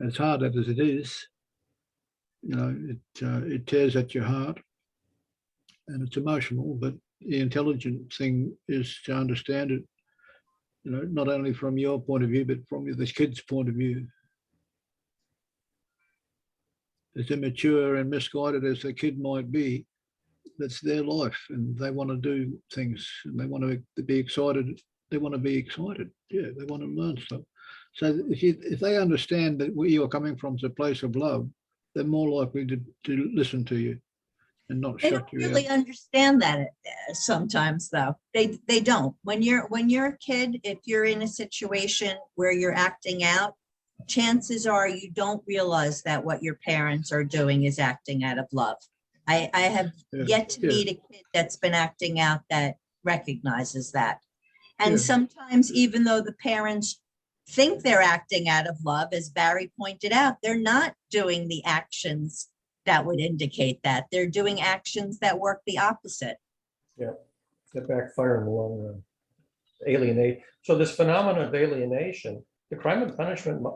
As hard as it is, it tears at your heart and it's emotional, but the intelligent thing is to understand it, not only from your point of view, but from the kid's point of view. As immature and misguided as the kid might be, that's their life and they want to do things and they want to be excited. They want to be excited. Yeah, they want to learn stuff. So if they understand that where you're coming from is a place of love, they're more likely to listen to you and not They shut don't you really out. understand that sometimes, though. They don't. When you're a kid, if you're in a situation where you're acting out, chances are you don't realize that what your parents are doing is acting out of love. I have yet to meet a kid that's been acting out that recognizes that. And sometimes, even though the parents think they're acting out of love, as Barry pointed out, they're not doing the actions that would indicate that. They're doing actions that work the opposite. Yeah, that backfire in the long run. Alienate. So this phenomenon of alienation, the crime and punishment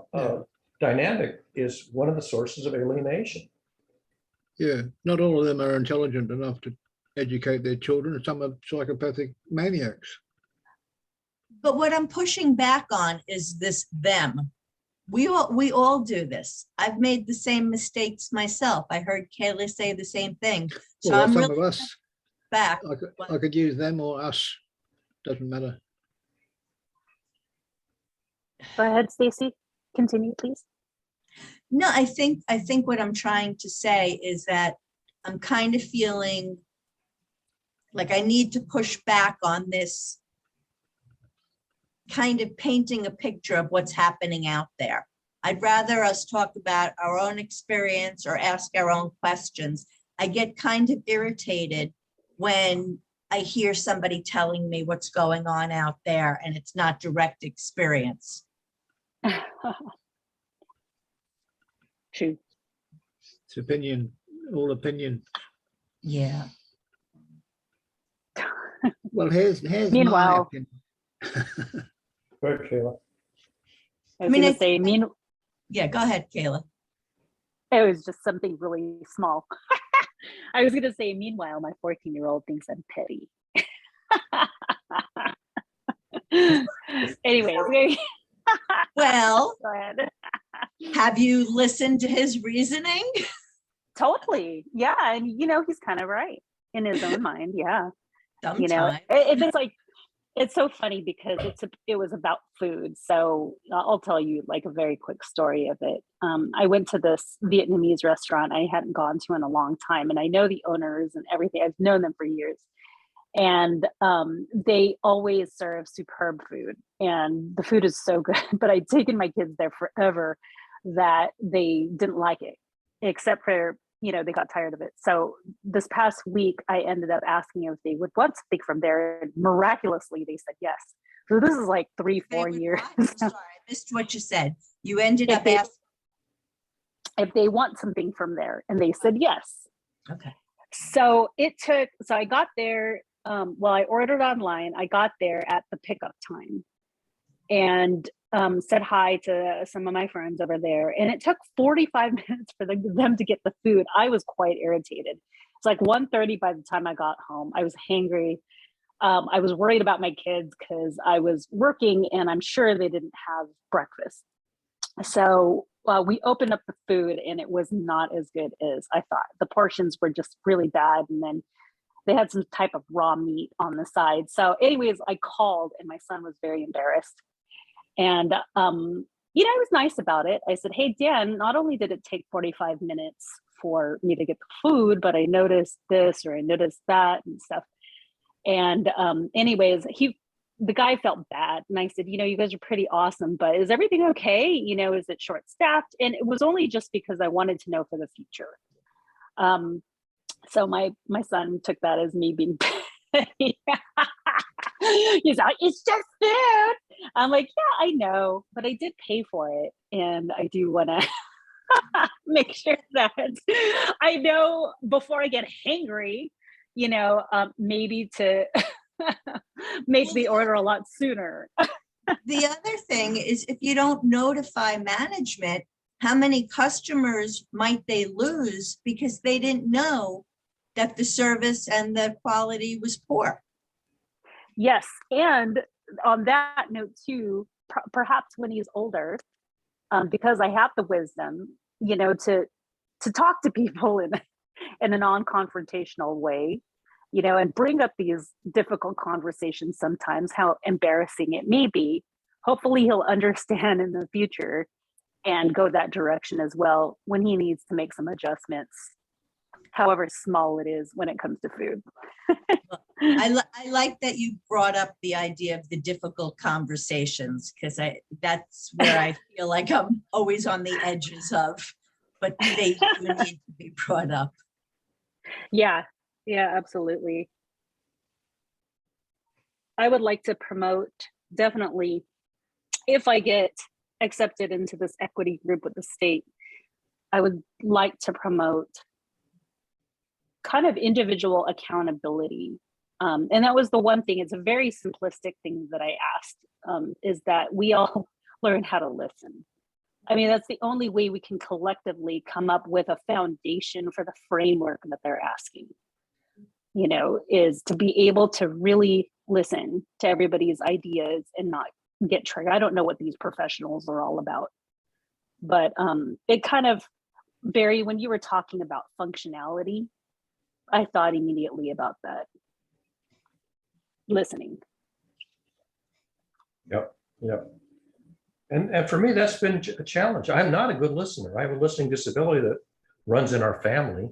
dynamic is one of the sources of alienation. Yeah, not all of them are intelligent enough to educate their children. Some are psychopathic maniacs. But what I'm pushing back on is this them. We all do this. I've made the same mistakes myself. I heard Kayla say the same thing. So Well, I'm some really of us, back. I could use them or us. Doesn't matter. Go ahead, Stacy. Continue, please. No, I think what I'm trying to say is that I'm kind of feeling like I need to push back on this kind of painting a picture of what's happening out there. I'd rather us talk about our own experience or ask our own questions. I get kind of irritated when I hear somebody telling me what's going on out there and it's not direct experience. True. It's opinion, all opinion. Yeah. Well, here's my Meanwhile- opinion. Go ahead, Kayla. I was mean, gonna I say, Yeah, go ahead, Kayla. it was just something really small. I was gonna say, meanwhile, my 14-year-old thinks I'm petty. Anyways, Well, go ahead. have you listened to his reasoning? Totally. Yeah. And he's kind of right in his own mind. Yeah. Sometimes. It's like, it's so funny because it was about food. So I'll tell you like a very quick story of it. I went to this Vietnamese restaurant I hadn't gone to in a long time, and I know the owners and everything. I've known them for years, and they always serve superb food, and the food is so good. But I'd taken my kids there forever that they didn't like it, except for they got tired of it. So this past week, I ended up asking if they would want something from there. And miraculously, they said yes. So this is like 3-4 years. I'm sorry, I missed what you said. You ended If up they- asking. If they want something from there, and they said yes. Okay. So I got there. I ordered online. I got there at the pickup time, and said hi to some of my friends over there, and it took 45 minutes for them to get the food. I was quite irritated. It's like 1:30 by the time I got home. I was hangry. I was worried about my kids because I was working, and I'm sure they didn't have breakfast. So we opened up the food, and it was not as good as I thought. The portions were just really bad, and then they had some type of raw meat on the side. So anyways, I called, and my son was very embarrassed. And, I was nice about it. I said, hey, Dan, not only did it take 45 minutes for me to get the food, but I noticed this or I noticed that and stuff. And anyways, the guy felt bad. And I said, you guys are pretty awesome, but is everything okay? Is it short staffed? And it was only just because I wanted to know for the future. So my son took that as me being petty. He's like, it's just food. I'm like, yeah, I know, but I did pay for it, and I do want to make sure that I know before I get hangry, maybe to make the order a lot sooner. The other thing is, if you don't notify management, how many customers might they lose because they didn't know that the service and the quality was poor? Yes, and on that note too, perhaps when he's older, because I have the wisdom, to talk to people in a non-confrontational way, and bring up these difficult conversations sometimes, how embarrassing it may be. Hopefully he'll understand in the future and go that direction as well when he needs to make some adjustments, however small it is when it comes to food. I like that you brought up the idea of the difficult conversations, because that's where I feel like I'm always on the edges of, but they do need to be brought up. Yeah, absolutely. I would like to promote, definitely, if I get accepted into this equity group with the state, I would like to promote kind of individual accountability. And that was the one thing, it's a very simplistic thing that I asked, is that we all learn how to listen. I mean, that's the only way we can collectively come up with a foundation for the framework that they're asking, is to be able to really listen to everybody's ideas and not get triggered. I don't know what these professionals are all about, but it kind of, Barry, when you were talking about functionality, I thought immediately about that. Listening. Yep. And for me, that's been a challenge. I'm not a good listener. I have a listening disability that runs in our family,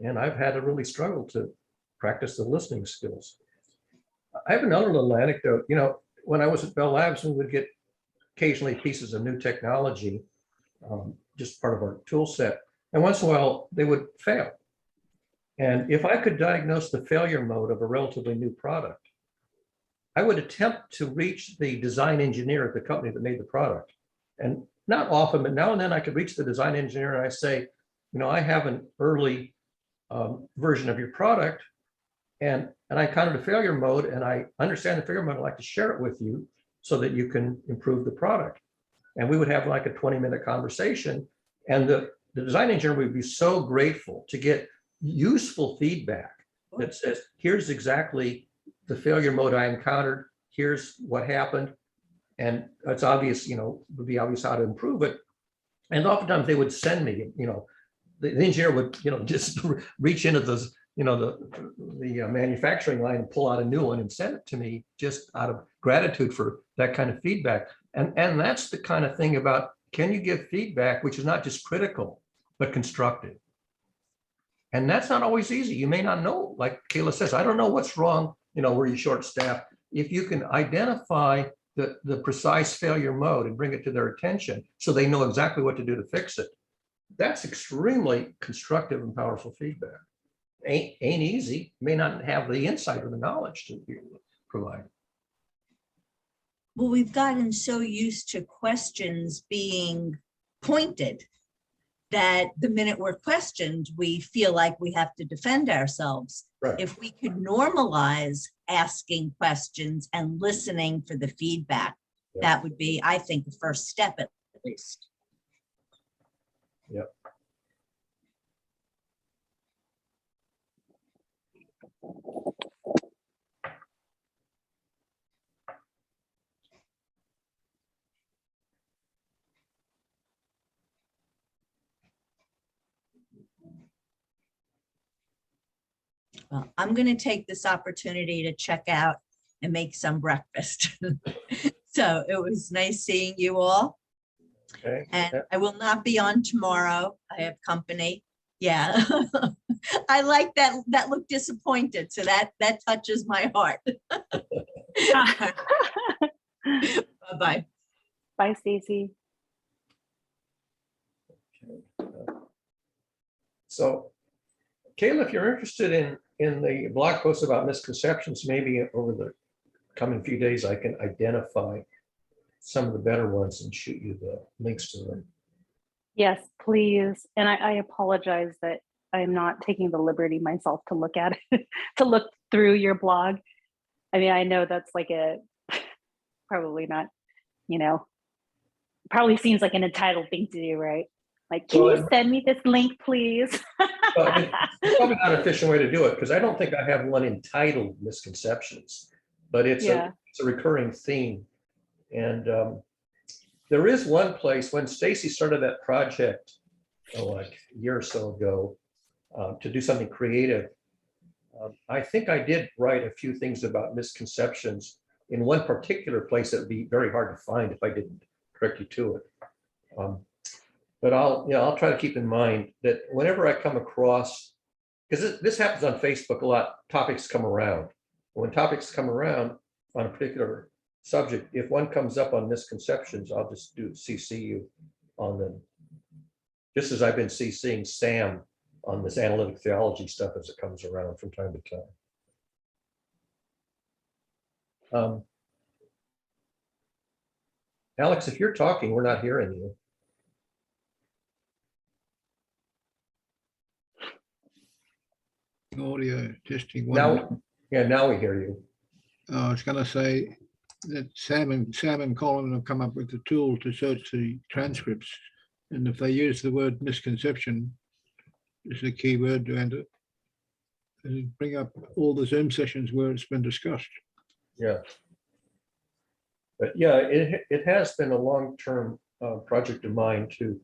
and I've had to really struggle to practice the listening skills. I have another little anecdote. when I was at Bell Labs, we would get occasionally pieces of new technology, just part of our tool set. And once in a while, they would fail. And if I could diagnose the failure mode of a relatively new product, I would attempt to reach the design engineer at the company that made the product. And not often, but now and then I could reach the design engineer and I say, I have an early version of your product and I encountered a failure mode and I understand the failure mode. I'd like to share it with you so that you can improve the product. And we would have like a 20-minute conversation. And the design engineer would be so grateful to get useful feedback that says, here's exactly the failure mode I encountered. Here's what happened. And it's obvious, would be obvious how to improve it. And oftentimes they would send me, the engineer would, just reach into those, the manufacturing line and pull out a new one and send it to me just out of gratitude for that kind of feedback. And that's the kind of thing about, can you give feedback, which is not just critical, but constructive? And that's not always easy. You may not know, like Kayla says, I don't know what's wrong, where you short staffed. If you can identify the precise failure mode and bring it to their attention so they know exactly what to do to fix it, that's extremely constructive and powerful feedback. Ain't easy, may not have the insight or the knowledge to be able to provide. Well, we've gotten so used to questions being pointed that the minute we're questioned, we feel like we have to defend ourselves. Right. If we could normalize asking questions and listening for the feedback, that would be, I think, the first step at least. Yep. Well, I'm going to take this opportunity to check out and make some breakfast. So it was nice seeing you all. Okay. And I will not be on tomorrow. I have company. Yeah. I like that. That looked disappointed. So that touches my heart. Bye-bye. Bye, Stacy. So, Kayla, if you're interested in the blog post about misconceptions, maybe over the coming few days, I can identify some of the better ones and shoot you the links to them. Yes, please. And I apologize that I'm not taking the liberty myself to look at it, to look through your blog. I mean, I know that's like probably not, probably seems like an entitled thing to do, right? Like, can you send me this link, please? Well, it's probably not an efficient way to do it because I don't think I have one entitled misconceptions, but it's a recurring theme. And there is one place when Stacy started that project, like a year or so ago, to do something creative. I think I did write a few things about misconceptions in one particular place that would be very hard to find if I didn't direct you to it. But I'll try to keep in mind that whenever I come across, because this happens on Facebook a lot, topics come around. When topics come around on a particular subject, if one comes up on misconceptions, I'll just CC you on them. Just as I've been CCing Sam on this analytic theology stuff as it comes around from time to time. Alex, if you're talking, we're not hearing you. Audio testing one. Now we hear you. I was going to say that Sam and Colin have come up with a tool to search the transcripts, and if they use the word misconception as a key word to enter, it'll bring up all the Zoom sessions where it's been discussed. Yeah. But yeah, it has been a long-term project of mine too.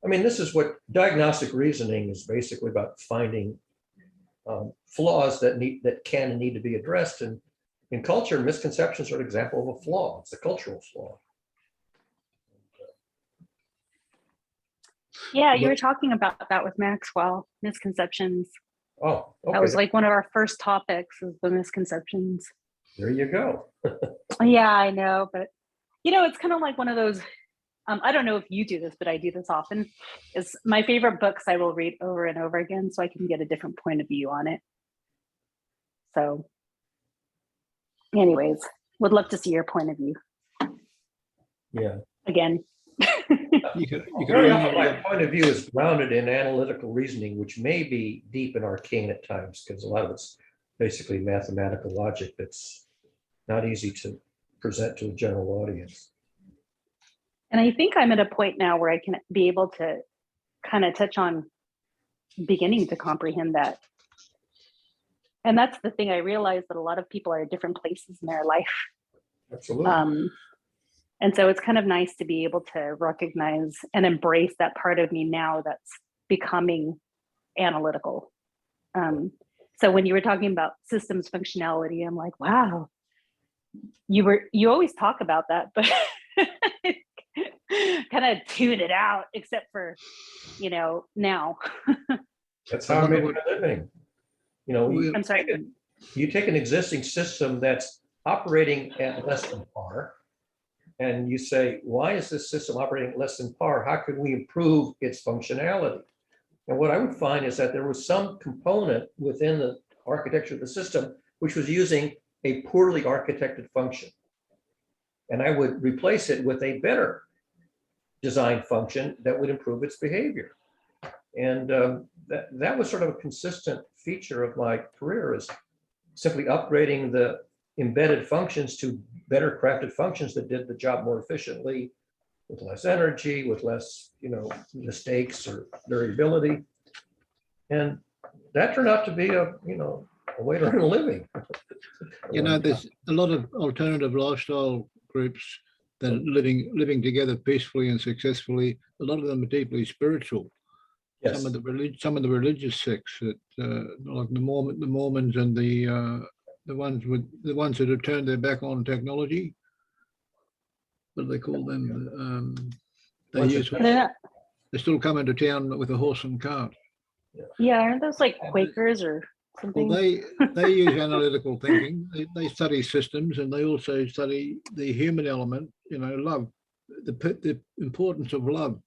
I mean, this is what diagnostic reasoning is basically about, finding flaws that can and need to be addressed. And in culture, misconceptions are an example of a flaw. It's a cultural flaw. Yeah, you were talking about that with Maxwell, misconceptions. Oh, okay. That was like one of our first topics, is the misconceptions. There you go. Yeah, I know, but it's kind of like one of those. I don't know if you do this, but I do this often. Is my favorite books I will read over and over again so I can get a different point of view on it. So, anyways, would love to see your point of view Yeah. again. You can Very only often, my get- point of view is grounded in analytical reasoning, which may be deep and arcane at times, because a lot of it's basically mathematical logic that's not easy to present to a general audience. And I think I'm at a point now where I can be able to kind of touch on beginning to comprehend that. And that's the thing, I realize that a lot of people are at different places in their life. Absolutely. And so it's kind of nice to be able to recognize and embrace that part of me now that's becoming analytical. So when you were talking about systems functionality, I'm like, wow, you always talk about that, but kind of tune it out, except for, now. That's how I make my living. I'm sorry. You take an existing system that's operating at less than par, and you say, why is this system operating at less than par? How can we improve its functionality? And what I would find is that there was some component within the architecture of the system which was using a poorly architected function. And I would replace it with a better design function that would improve its behavior. And that was sort of a consistent feature of my career, is simply upgrading the embedded functions to better crafted functions that did the job more efficiently, with less energy, with less, mistakes or variability. And that turned out to be a way to earn a living. There's a lot of alternative lifestyle groups that are living together peacefully and successfully. A lot of them are deeply spiritual. Yes. Some of the religious sects that like the Mormons and the ones that have turned their back on technology. What do they call them? They still come into town with a horse and cart. Yeah, aren't those like Quakers or something? Well, they use analytical thinking. They study systems, and they also study the human element. Love, the importance of love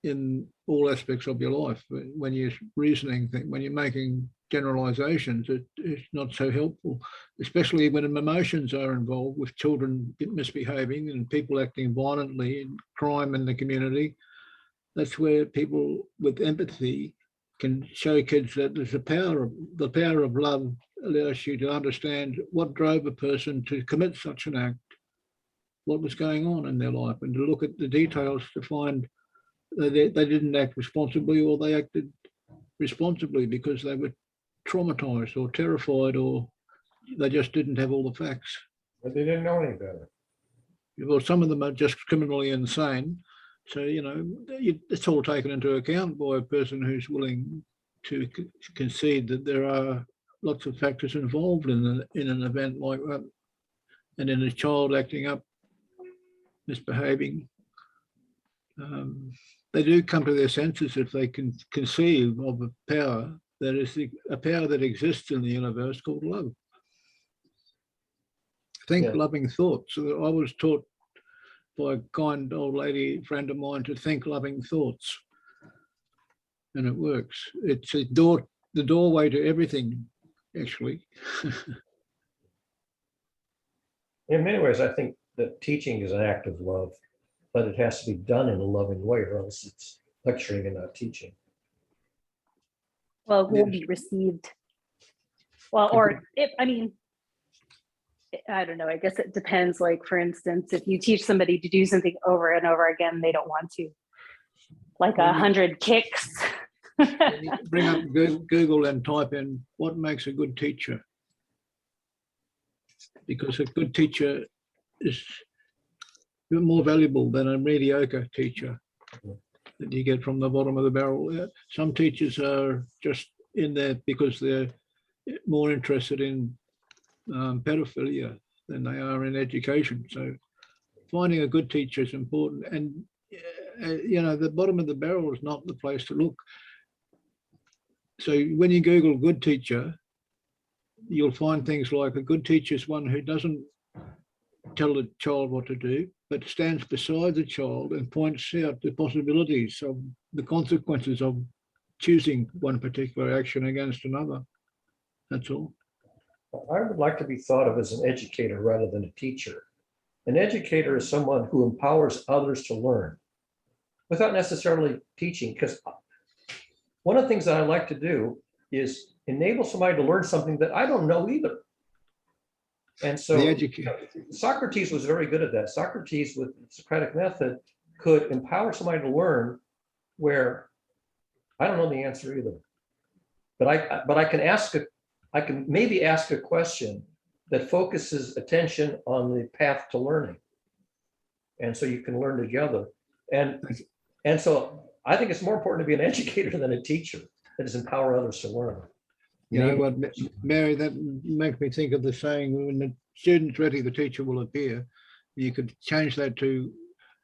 in all aspects of your life. When you're reasoning, when you're making generalizations, it's not so helpful, especially when emotions are involved, with children misbehaving and people acting violently and crime in the community. That's where people with empathy can show kids that there's the power of love allows you to understand what drove a person to commit such an act, what was going on in their life, and to look at the details to find they didn't act responsibly, or they acted responsibly because they were traumatized or terrified, or they just didn't have all the facts. But they didn't know any better. Well, some of them are just criminally insane. So, it's all taken into account by a person who's willing to concede that there are lots of factors involved in an event like that. And in a child acting up, misbehaving, they do come to their senses if they can conceive of a power that is a power that exists in the universe called love. Think loving thoughts. So I was taught by a kind old lady friend of mine to think loving thoughts, and it works. It's the doorway to everything, actually. In many ways, I think that teaching is an act of love, but it has to be done in a loving way, or else it's lecturing and not teaching. Well, it will be received. Well, or I don't know. I guess it depends. Like, for instance, if you teach somebody to do something over and over again, they don't want to. Like 100 kicks. Bring up Google and type in what makes a good teacher. Because a good teacher is more valuable than a mediocre teacher that you get from the bottom of the barrel. Some teachers are just in there because they're more interested in pedophilia than they are in education. So finding a good teacher is important. And, the bottom of the barrel is not the place to look. So when you Google good teacher, you'll find things like a good teacher is one who doesn't tell the child what to do, but stands beside the child and points out the possibilities of the consequences of choosing one particular action against another. That's all. I would like to be thought of as an educator rather than a teacher. An educator is someone who empowers others to learn without necessarily teaching, because one of the things that I like to do is enable somebody to learn something that I don't know either. And so Socrates was very good at that. Socrates, with the Socratic method, could empower somebody to learn where I don't know the answer either. But I can maybe ask a question that focuses attention on the path to learning. And so you can learn together. And so I think it's more important to be an educator than a teacher, that is empower others to learn. You know what, Mary, that makes me think of the saying, when the student's ready, the teacher will appear. You could change that to,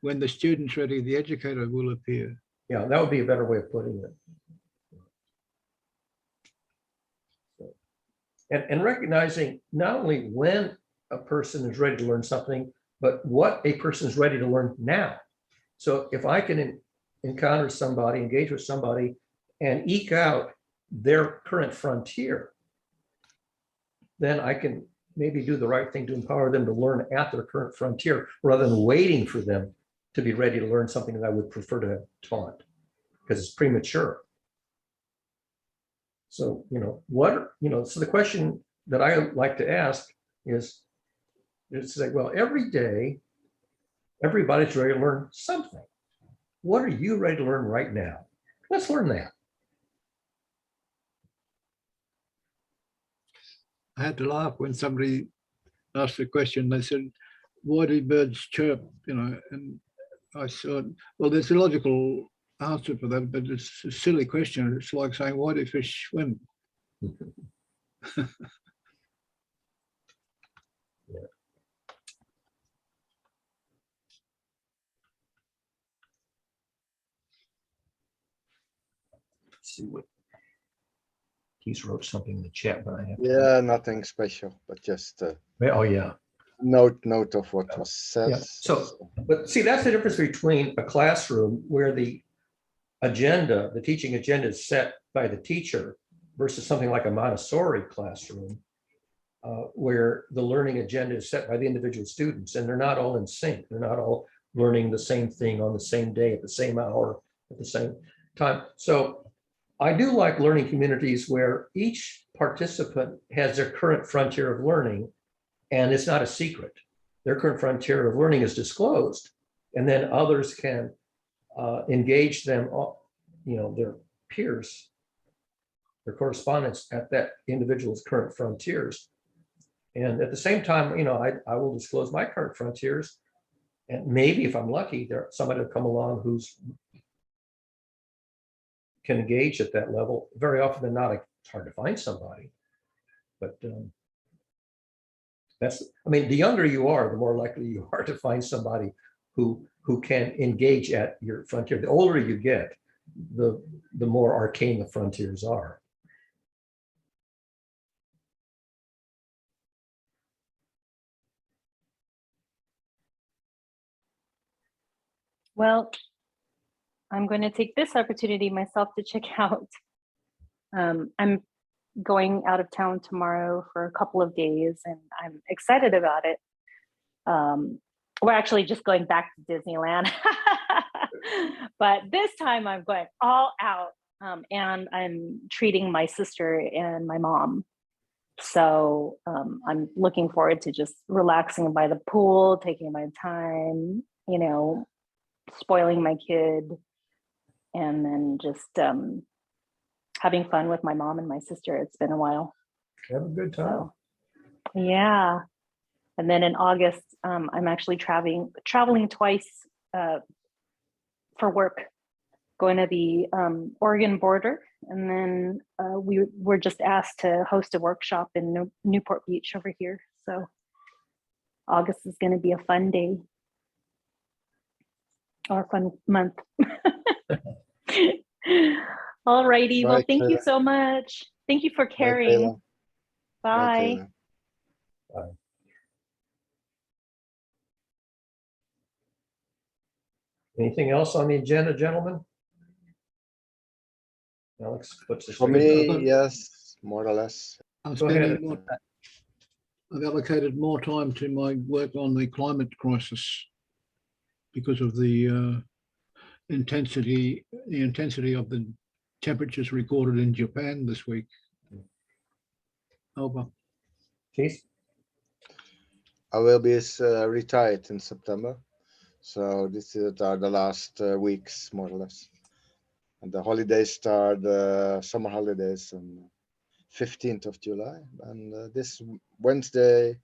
when the student's ready, the educator will appear. Yeah, that would be a better way of putting it. And recognizing not only when a person is ready to learn something, but what a person is ready to learn now. So if I can encounter somebody, engage with somebody, and eke out their current frontier, then I can maybe do the right thing to empower them to learn at their current frontier, rather than waiting for them to be ready to learn something that I would prefer to have taught, because it's premature. So, so the question that I like to ask is say, well, every day, everybody's ready to learn something. What are you ready to learn right now? Let's learn that. I had to laugh when somebody asked the question. They said, why do birds chirp? And I thought, well, there's a logical answer for that, but it's a silly question. It's like saying, why do fish swim? See what he's wrote something in the chat, but I have. Yeah, nothing special, but just Oh yeah. note of what was said. Yeah. So, but see, that's the difference between a classroom where the agenda, the teaching agenda is set by the teacher, versus something like a Montessori classroom, where the learning agenda is set by the individual students, and they're not all in sync. They're not all learning the same thing on the same day at the same hour at the same time. So I do like learning communities where each participant has their current frontier of learning, and it's not a secret. Their current frontier of learning is disclosed, and then others can engage them, their peers, their correspondents at that individual's current frontiers. And at the same time, I will disclose my current frontiers, and maybe if I'm lucky, somebody will come along who's can engage at that level. Very often than not, it's hard to find somebody. But the younger you are, the more likely you are to find somebody who can engage at your frontier. The older you get, the more arcane the frontiers are. Well, I'm going to take this opportunity myself to check out. I'm going out of town tomorrow for a couple of days, and I'm excited about it. We're actually just going back to Disneyland, but this time I'm going all out, and I'm treating my sister and my mom. So I'm looking forward to just relaxing by the pool, taking my time, spoiling my kid, and then just having fun with my mom and my sister. It's been a while. Have a good time. So, yeah. And then in August, I'm actually traveling twice for work, going to the Oregon border. And then we were just asked to host a workshop in Newport Beach over here. So August is going to be a fun day. Or a fun month. All righty. Well, thank you so much. Thank you for caring Bye. then. Anything else on the agenda, gentlemen? Alex puts this. For me, yes, more or less. I'm Go ahead. spending more, I've allocated more time to my work on the climate crisis because of the intensity of the temperatures recorded in Japan this week. Over. Keith? I will be retired in September. So this is the last weeks, more or less. And the holidays start, summer holidays on 15th of July. And this Wednesday,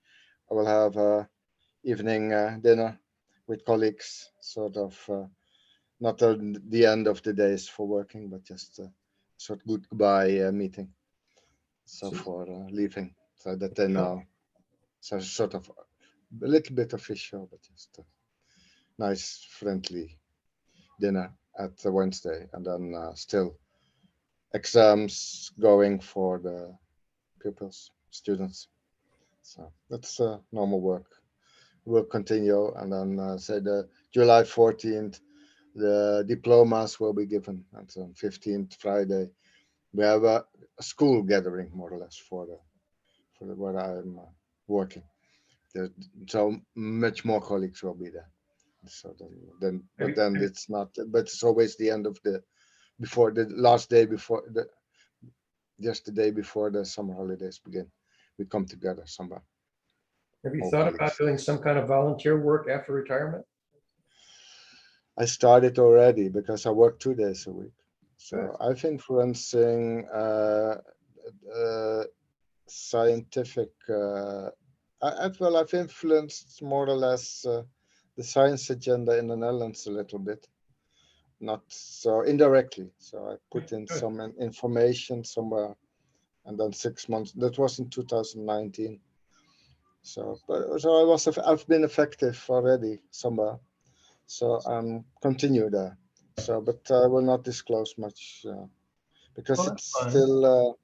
I will have a evening dinner with colleagues, sort of not the end of the days for working, but just a sort of goodbye meeting. So for leaving, so that they know. So sort of a little bit official, but just a nice, friendly dinner at Wednesday, and then still exams going for the pupils, students. So that's normal work. We'll continue, and then say the July 14th, the diplomas will be given, and on 15th Friday, we have a school gathering more or less for the where I'm working. So much more colleagues will be there. So then but then it's not, but it's always the end of the, before the last day before the, just the day before the summer holidays begin, we come together somewhere. Have you all thought about colleagues. doing some kind of volunteer work after retirement? I started already because I work 2 days a week. So Good. I've influencing scientific, I've influenced more or less the science agenda in the Netherlands a little bit, not so indirectly. So I put in Good. some information somewhere, and then 6 months. That was in 2019. So, I've been effective already somewhere. So continue there. So, but I will not disclose much because Well, it's that's fine. still.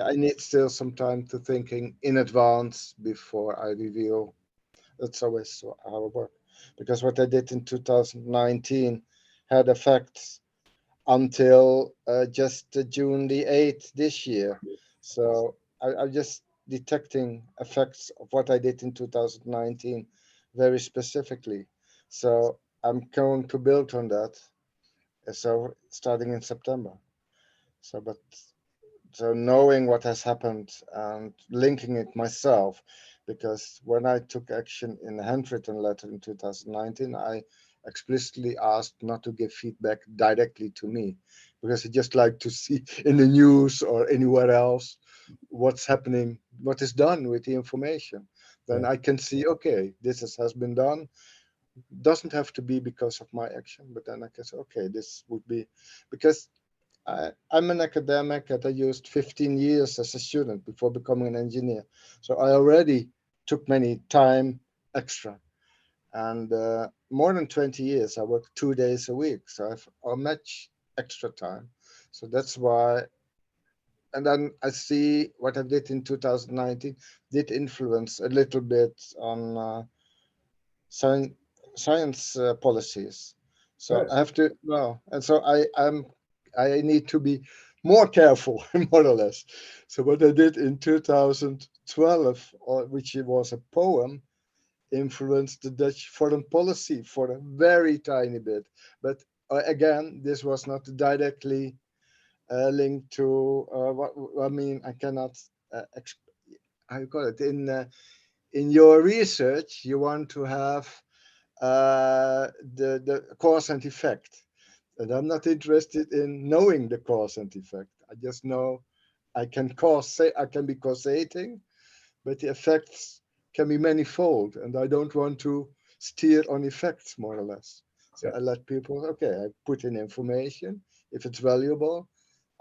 I need still some time to thinking in advance before I reveal. That's always how I work. Because what I did in 2019 had effects until just June the 8th this year. So I'm just detecting effects of what I did in 2019 very specifically. So I'm going to build on that. So starting in September. So, but so knowing what has happened and linking it myself, because when I took action in the handwritten letter in 2019, I explicitly asked not to give feedback directly to me, because I just like to see in the news or anywhere else what's happening, what is done with the information. Then I can see, okay, this has been done. Doesn't have to be because of my action, but then I can say, okay, this would be because I'm an academic and I used 15 years as a student before becoming an engineer. So I already took many time extra, and more than 20 years, I work 2 days a week. So I've much extra time. So that's why, and then I see what I did in 2019 did influence a little bit on science policies. So Good. I have to, well, and so I need to be more careful, more or less. So what I did in 2012, which was a poem, influenced the Dutch foreign policy for a very tiny bit. But again, this was not directly linked to what I mean. I cannot. How you call it in your research? You want to have the cause and effect. And I'm not interested in knowing the cause and effect. I just know I can be causating, but the effects can be manifold, and I don't want to steer on effects more or less. So I let people, okay, I put in information. If it's valuable,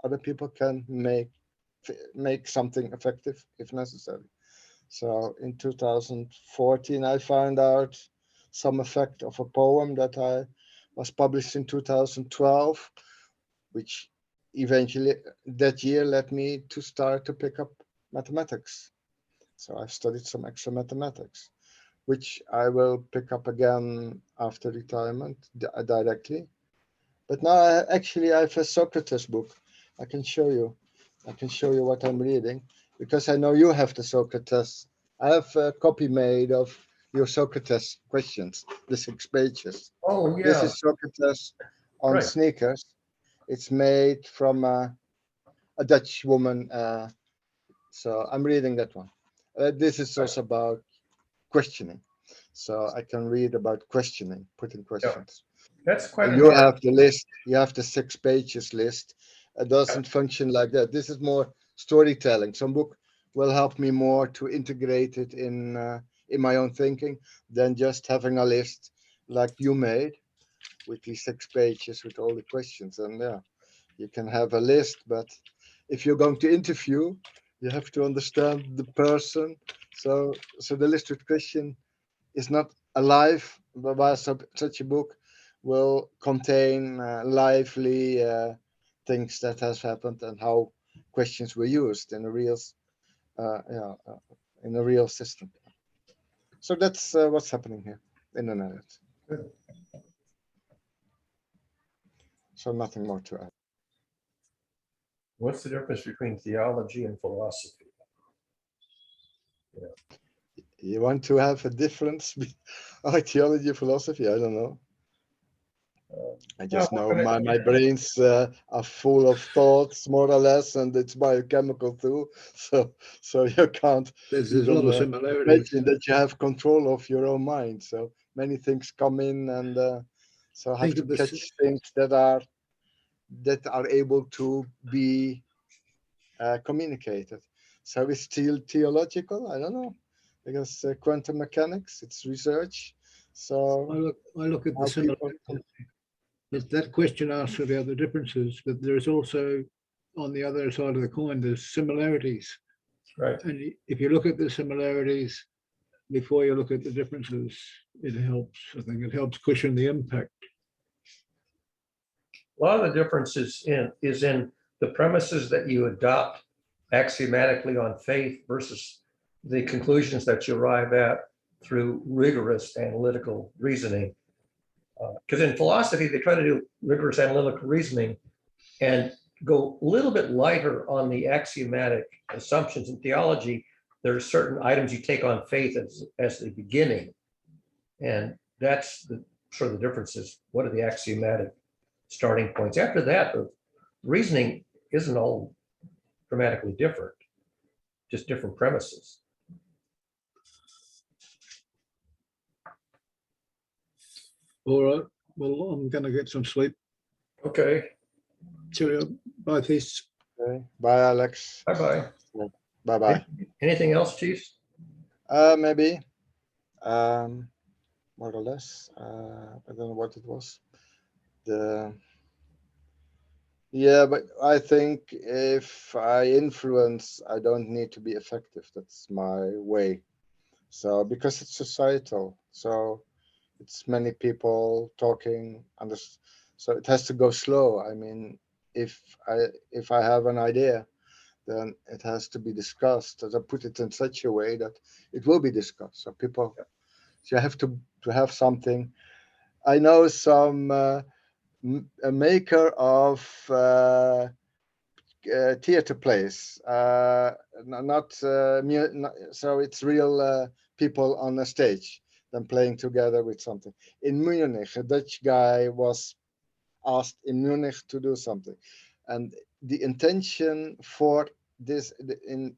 other people can make something effective if necessary. So in 2014, I found out some effect of a poem that I was published in 2012, which eventually that year led me to start to pick up mathematics. So I've studied some extra mathematics, which I will pick up again after retirement directly. But now I have a Socrates book. I can show you. I can show you what I'm reading because I know you have the Socrates. I have a copy made of your Socrates questions, the 6 pages. Oh, This yeah, is Socrates on right. sneakers. It's made from a Dutch woman. So I'm reading that one. This is also about questioning. So I can read about questioning, putting questions. That's quite You an art. have the list, you have the 6 pages list. It doesn't function like that. This is more storytelling. Some book will help me more to integrate it in my own thinking than just having a list like you made with these 6 pages with all the questions. And yeah, you can have a list, but if you're going to interview, you have to understand the person. So the list with question is not alive, but while such a book will contain lively things that has happened and how questions were used in a real in a real system. So that's what's happening here in the Netherlands. Good. So nothing more to add. What's the difference between theology and philosophy? You want to have a difference between theology and philosophy? I don't know. I just know my brains are full of thoughts, more or less, and it's biochemical too. So you can't There's a lot even of similarities. imagine that you have control of your own mind. So many things come in, and so I have Think to of this. catch things that are able to be communicated. So it's still theological. I don't know, because quantum mechanics, it's research. So I look at the how people similarities. That question asks about the differences, but there's also on the other side of the coin, there's similarities. Right. And if you look at the similarities before you look at the differences, it helps. I think it helps cushion the impact. A lot of the difference is in the premises that you adopt axiomatically on faith versus the conclusions that you arrive at through rigorous analytical reasoning. Because in philosophy, they try to do rigorous analytical reasoning and go a little bit lighter on the axiomatic assumptions. In theology, there are certain items you take on faith as the beginning. And that's the sort of the differences. What are the axiomatic starting points? After that, the reasoning isn't all dramatically different, just different premises. All right. Well, I'm going to get some sleep. Okay, Cheerio. Bye, peace. Okay. Bye, Alex. bye-bye. Bye-bye. Anything else, chiefs? Maybe. More or less. I don't know what it was. Yeah, but I think if I influence, I don't need to be effective. That's my way. So because it's societal, so it's many people talking, and so it has to go slow. I mean, if I have an idea, then it has to be discussed. As I put it in such a way that it will be discussed. So people, so you have to have something. I know some a maker of theater plays, not so it's real people on a stage, then playing together with something. In Munich, a Dutch guy was asked in Munich to do something, and the intention for this in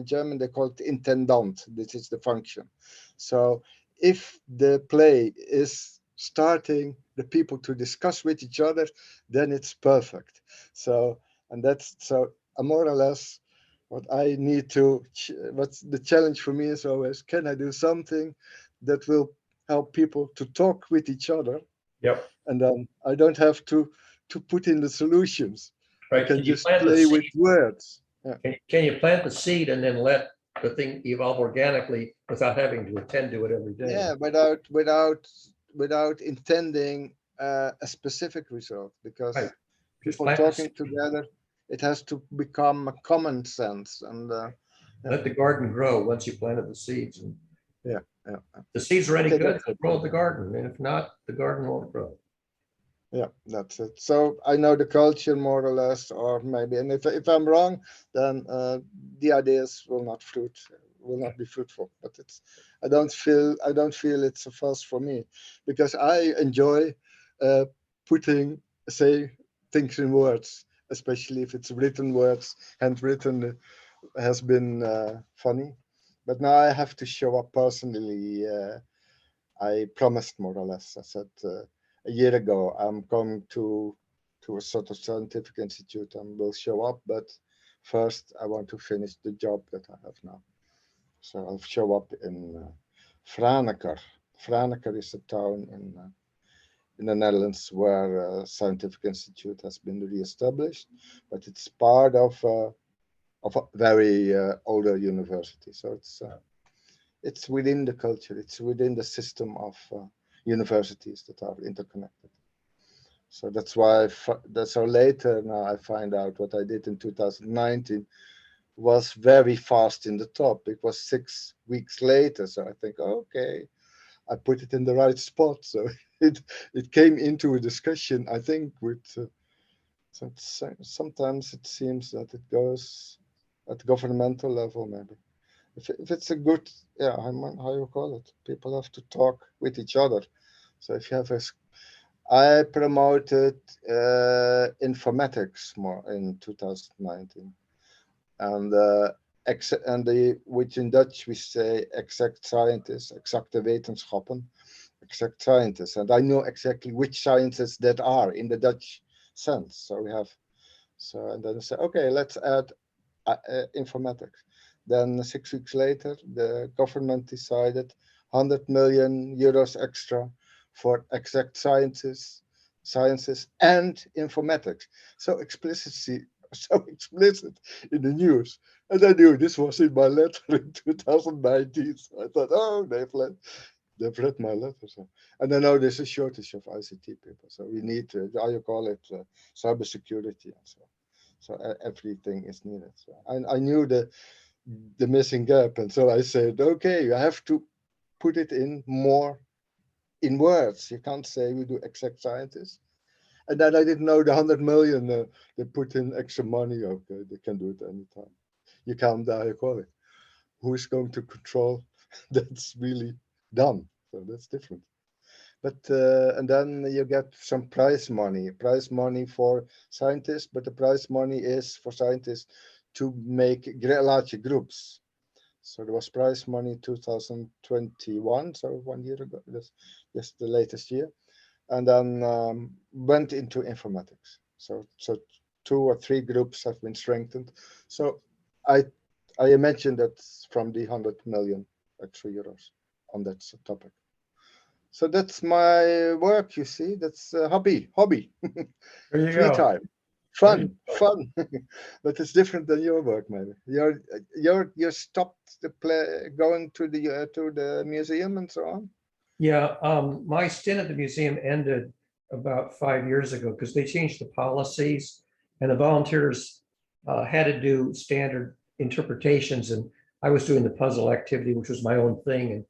German they call it Intendant. This is the function. So if the play is starting the people to discuss with each other, then it's perfect. So and that's so more or less what I need to. What's the challenge for me is always, can I do something that will help people to talk with each other? Yep. And then I don't have to put in the solutions. Right. I can just play with words. Yeah. Can you plant the seed and then let the thing evolve organically without having to attend to it every day? Yeah, without intending a specific result, because Right. people talking together, it has to become a common sense, and Let the garden grow once you planted the seeds. And Yeah. the seeds are any Okay, good, that's they'll it. grow the garden. And if not, the garden won't grow. Yeah, that's it. So I know the culture more or less, or maybe, and if I'm wrong, then the ideas will not be fruitful. But I don't feel it's a fuss for me, because I enjoy putting, say, things in words, especially if it's written words, handwritten, has been funny. But now I have to show up personally. I promised more or less. I said a year ago, I'm coming to a sort of scientific institute and will show up, but first I want to finish the job that I have now. So I'll show up in Franeker. Franeker is a town in the Netherlands where a scientific institute has been re-established, but it's part of a very older university. So it's within the culture, it's within the system of universities that are interconnected. So that's why, that's how later now I find out what I did in 2019 was very fast in the top. It was 6 weeks later. So I think, okay, I put it in the right spot. So it came into a discussion, I think, with, sometimes it seems that it goes at governmental level, maybe. If it's a good, yeah, how you call it? People have to talk with each other. So if you have I promoted informatics more in 2019, and which in Dutch we say exact scientists, exacte wetenschappen, exact scientists, and I know exactly which sciences that are in the Dutch sense. So we have, and then I say, okay, let's add informatics. Then 6 weeks later, the government decided 100 million euros extra for exact sciences and informatics. So explicit in the news. And I knew this was in my letter in 2019. So I thought, oh, they've read my letter. So. And I know there's a shortage of ICT people. So we need, how you call it, cybersecurity and so on. So everything is needed. So I knew the missing gap, and so I said, okay, you have to put it in more in words. You can't say we do exact scientists. And then I didn't know the 100 million they put in extra money. Okay, they can do it anytime. You can't call it. Who is going to control? That's really done. So that's different. But and then you get some prize money for scientists, but the prize money is for scientists to make larger groups. So there was prize money 2021, so 1 year ago, that's just the latest year, and then went into informatics. So 2 or 3 groups have been strengthened. So I imagine that from the 100 million extra euros on that topic. So that's my work, you see. That's a hobby. There you Free go. time, fun. But it's different than your work, maybe. You stopped going to the museum and so on. Yeah, my stint at the museum ended about 5 years ago because they changed the policies and the volunteers had to do standard interpretations, and I was doing the puzzle activity, which was my own thing, and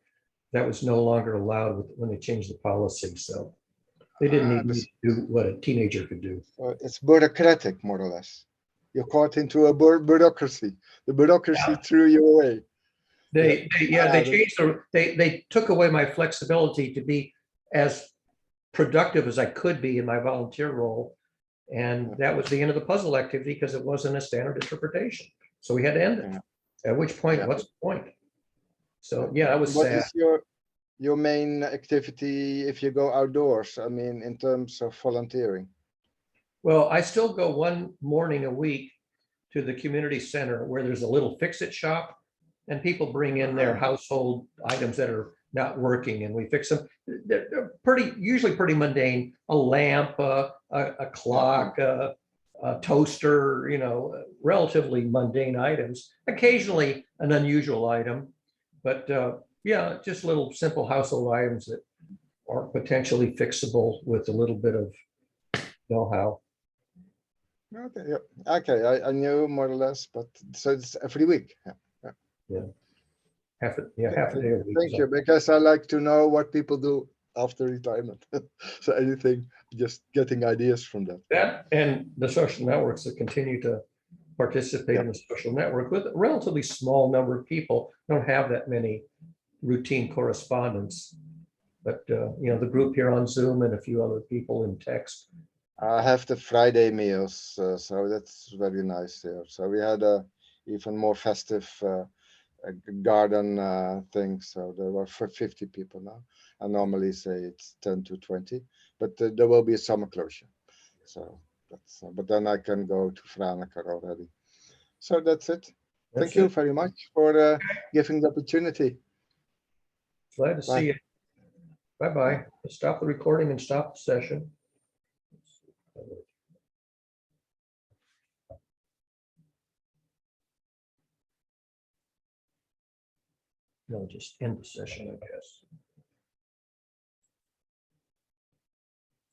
that was no longer allowed when they changed the policy. So they didn't need me to do what a teenager could do. It's bureaucratic, more or less. You're caught into a bureaucracy. The bureaucracy threw you away. They changed they took away my flexibility to be as productive as I could be in my volunteer role. And that was the end of the puzzle activity because it wasn't a standard interpretation. So we had to end it. At which point, what's the point? So yeah, I was What sad. is your main activity if you go outdoors? I mean, in terms of volunteering. Well, I still go one morning a week to the community center where there's a little fix-it shop and people bring in their household items that are not working and we fix them. They're usually pretty mundane, a lamp, a clock, a toaster, relatively mundane items, occasionally an unusual item, but yeah, just little simple household items that are potentially fixable with a little bit of know-how. Okay, yeah. Okay, I knew more or less, but so it's every week. Yeah. half a day a week. Thank you, because I like to know what people do after retirement. So anything, just getting ideas from that. That and the social networks that continue to participate in the social network with a relatively small number of people, don't have that many routine correspondence. But, the group here on Zoom and a few other people in text. I have the Friday meals, so that's very nice there. So we had a even more festive garden thing. So there were for 50 people now. I normally say it's 10 to 20, but there will be a summer closure. So that's, but then I can go to Franeker already. So that's it. Thank That's you it. very much for giving the opportunity. Glad to Bye. see you. Bye-bye. Stop the recording and stop the session. No, just end the session, I guess.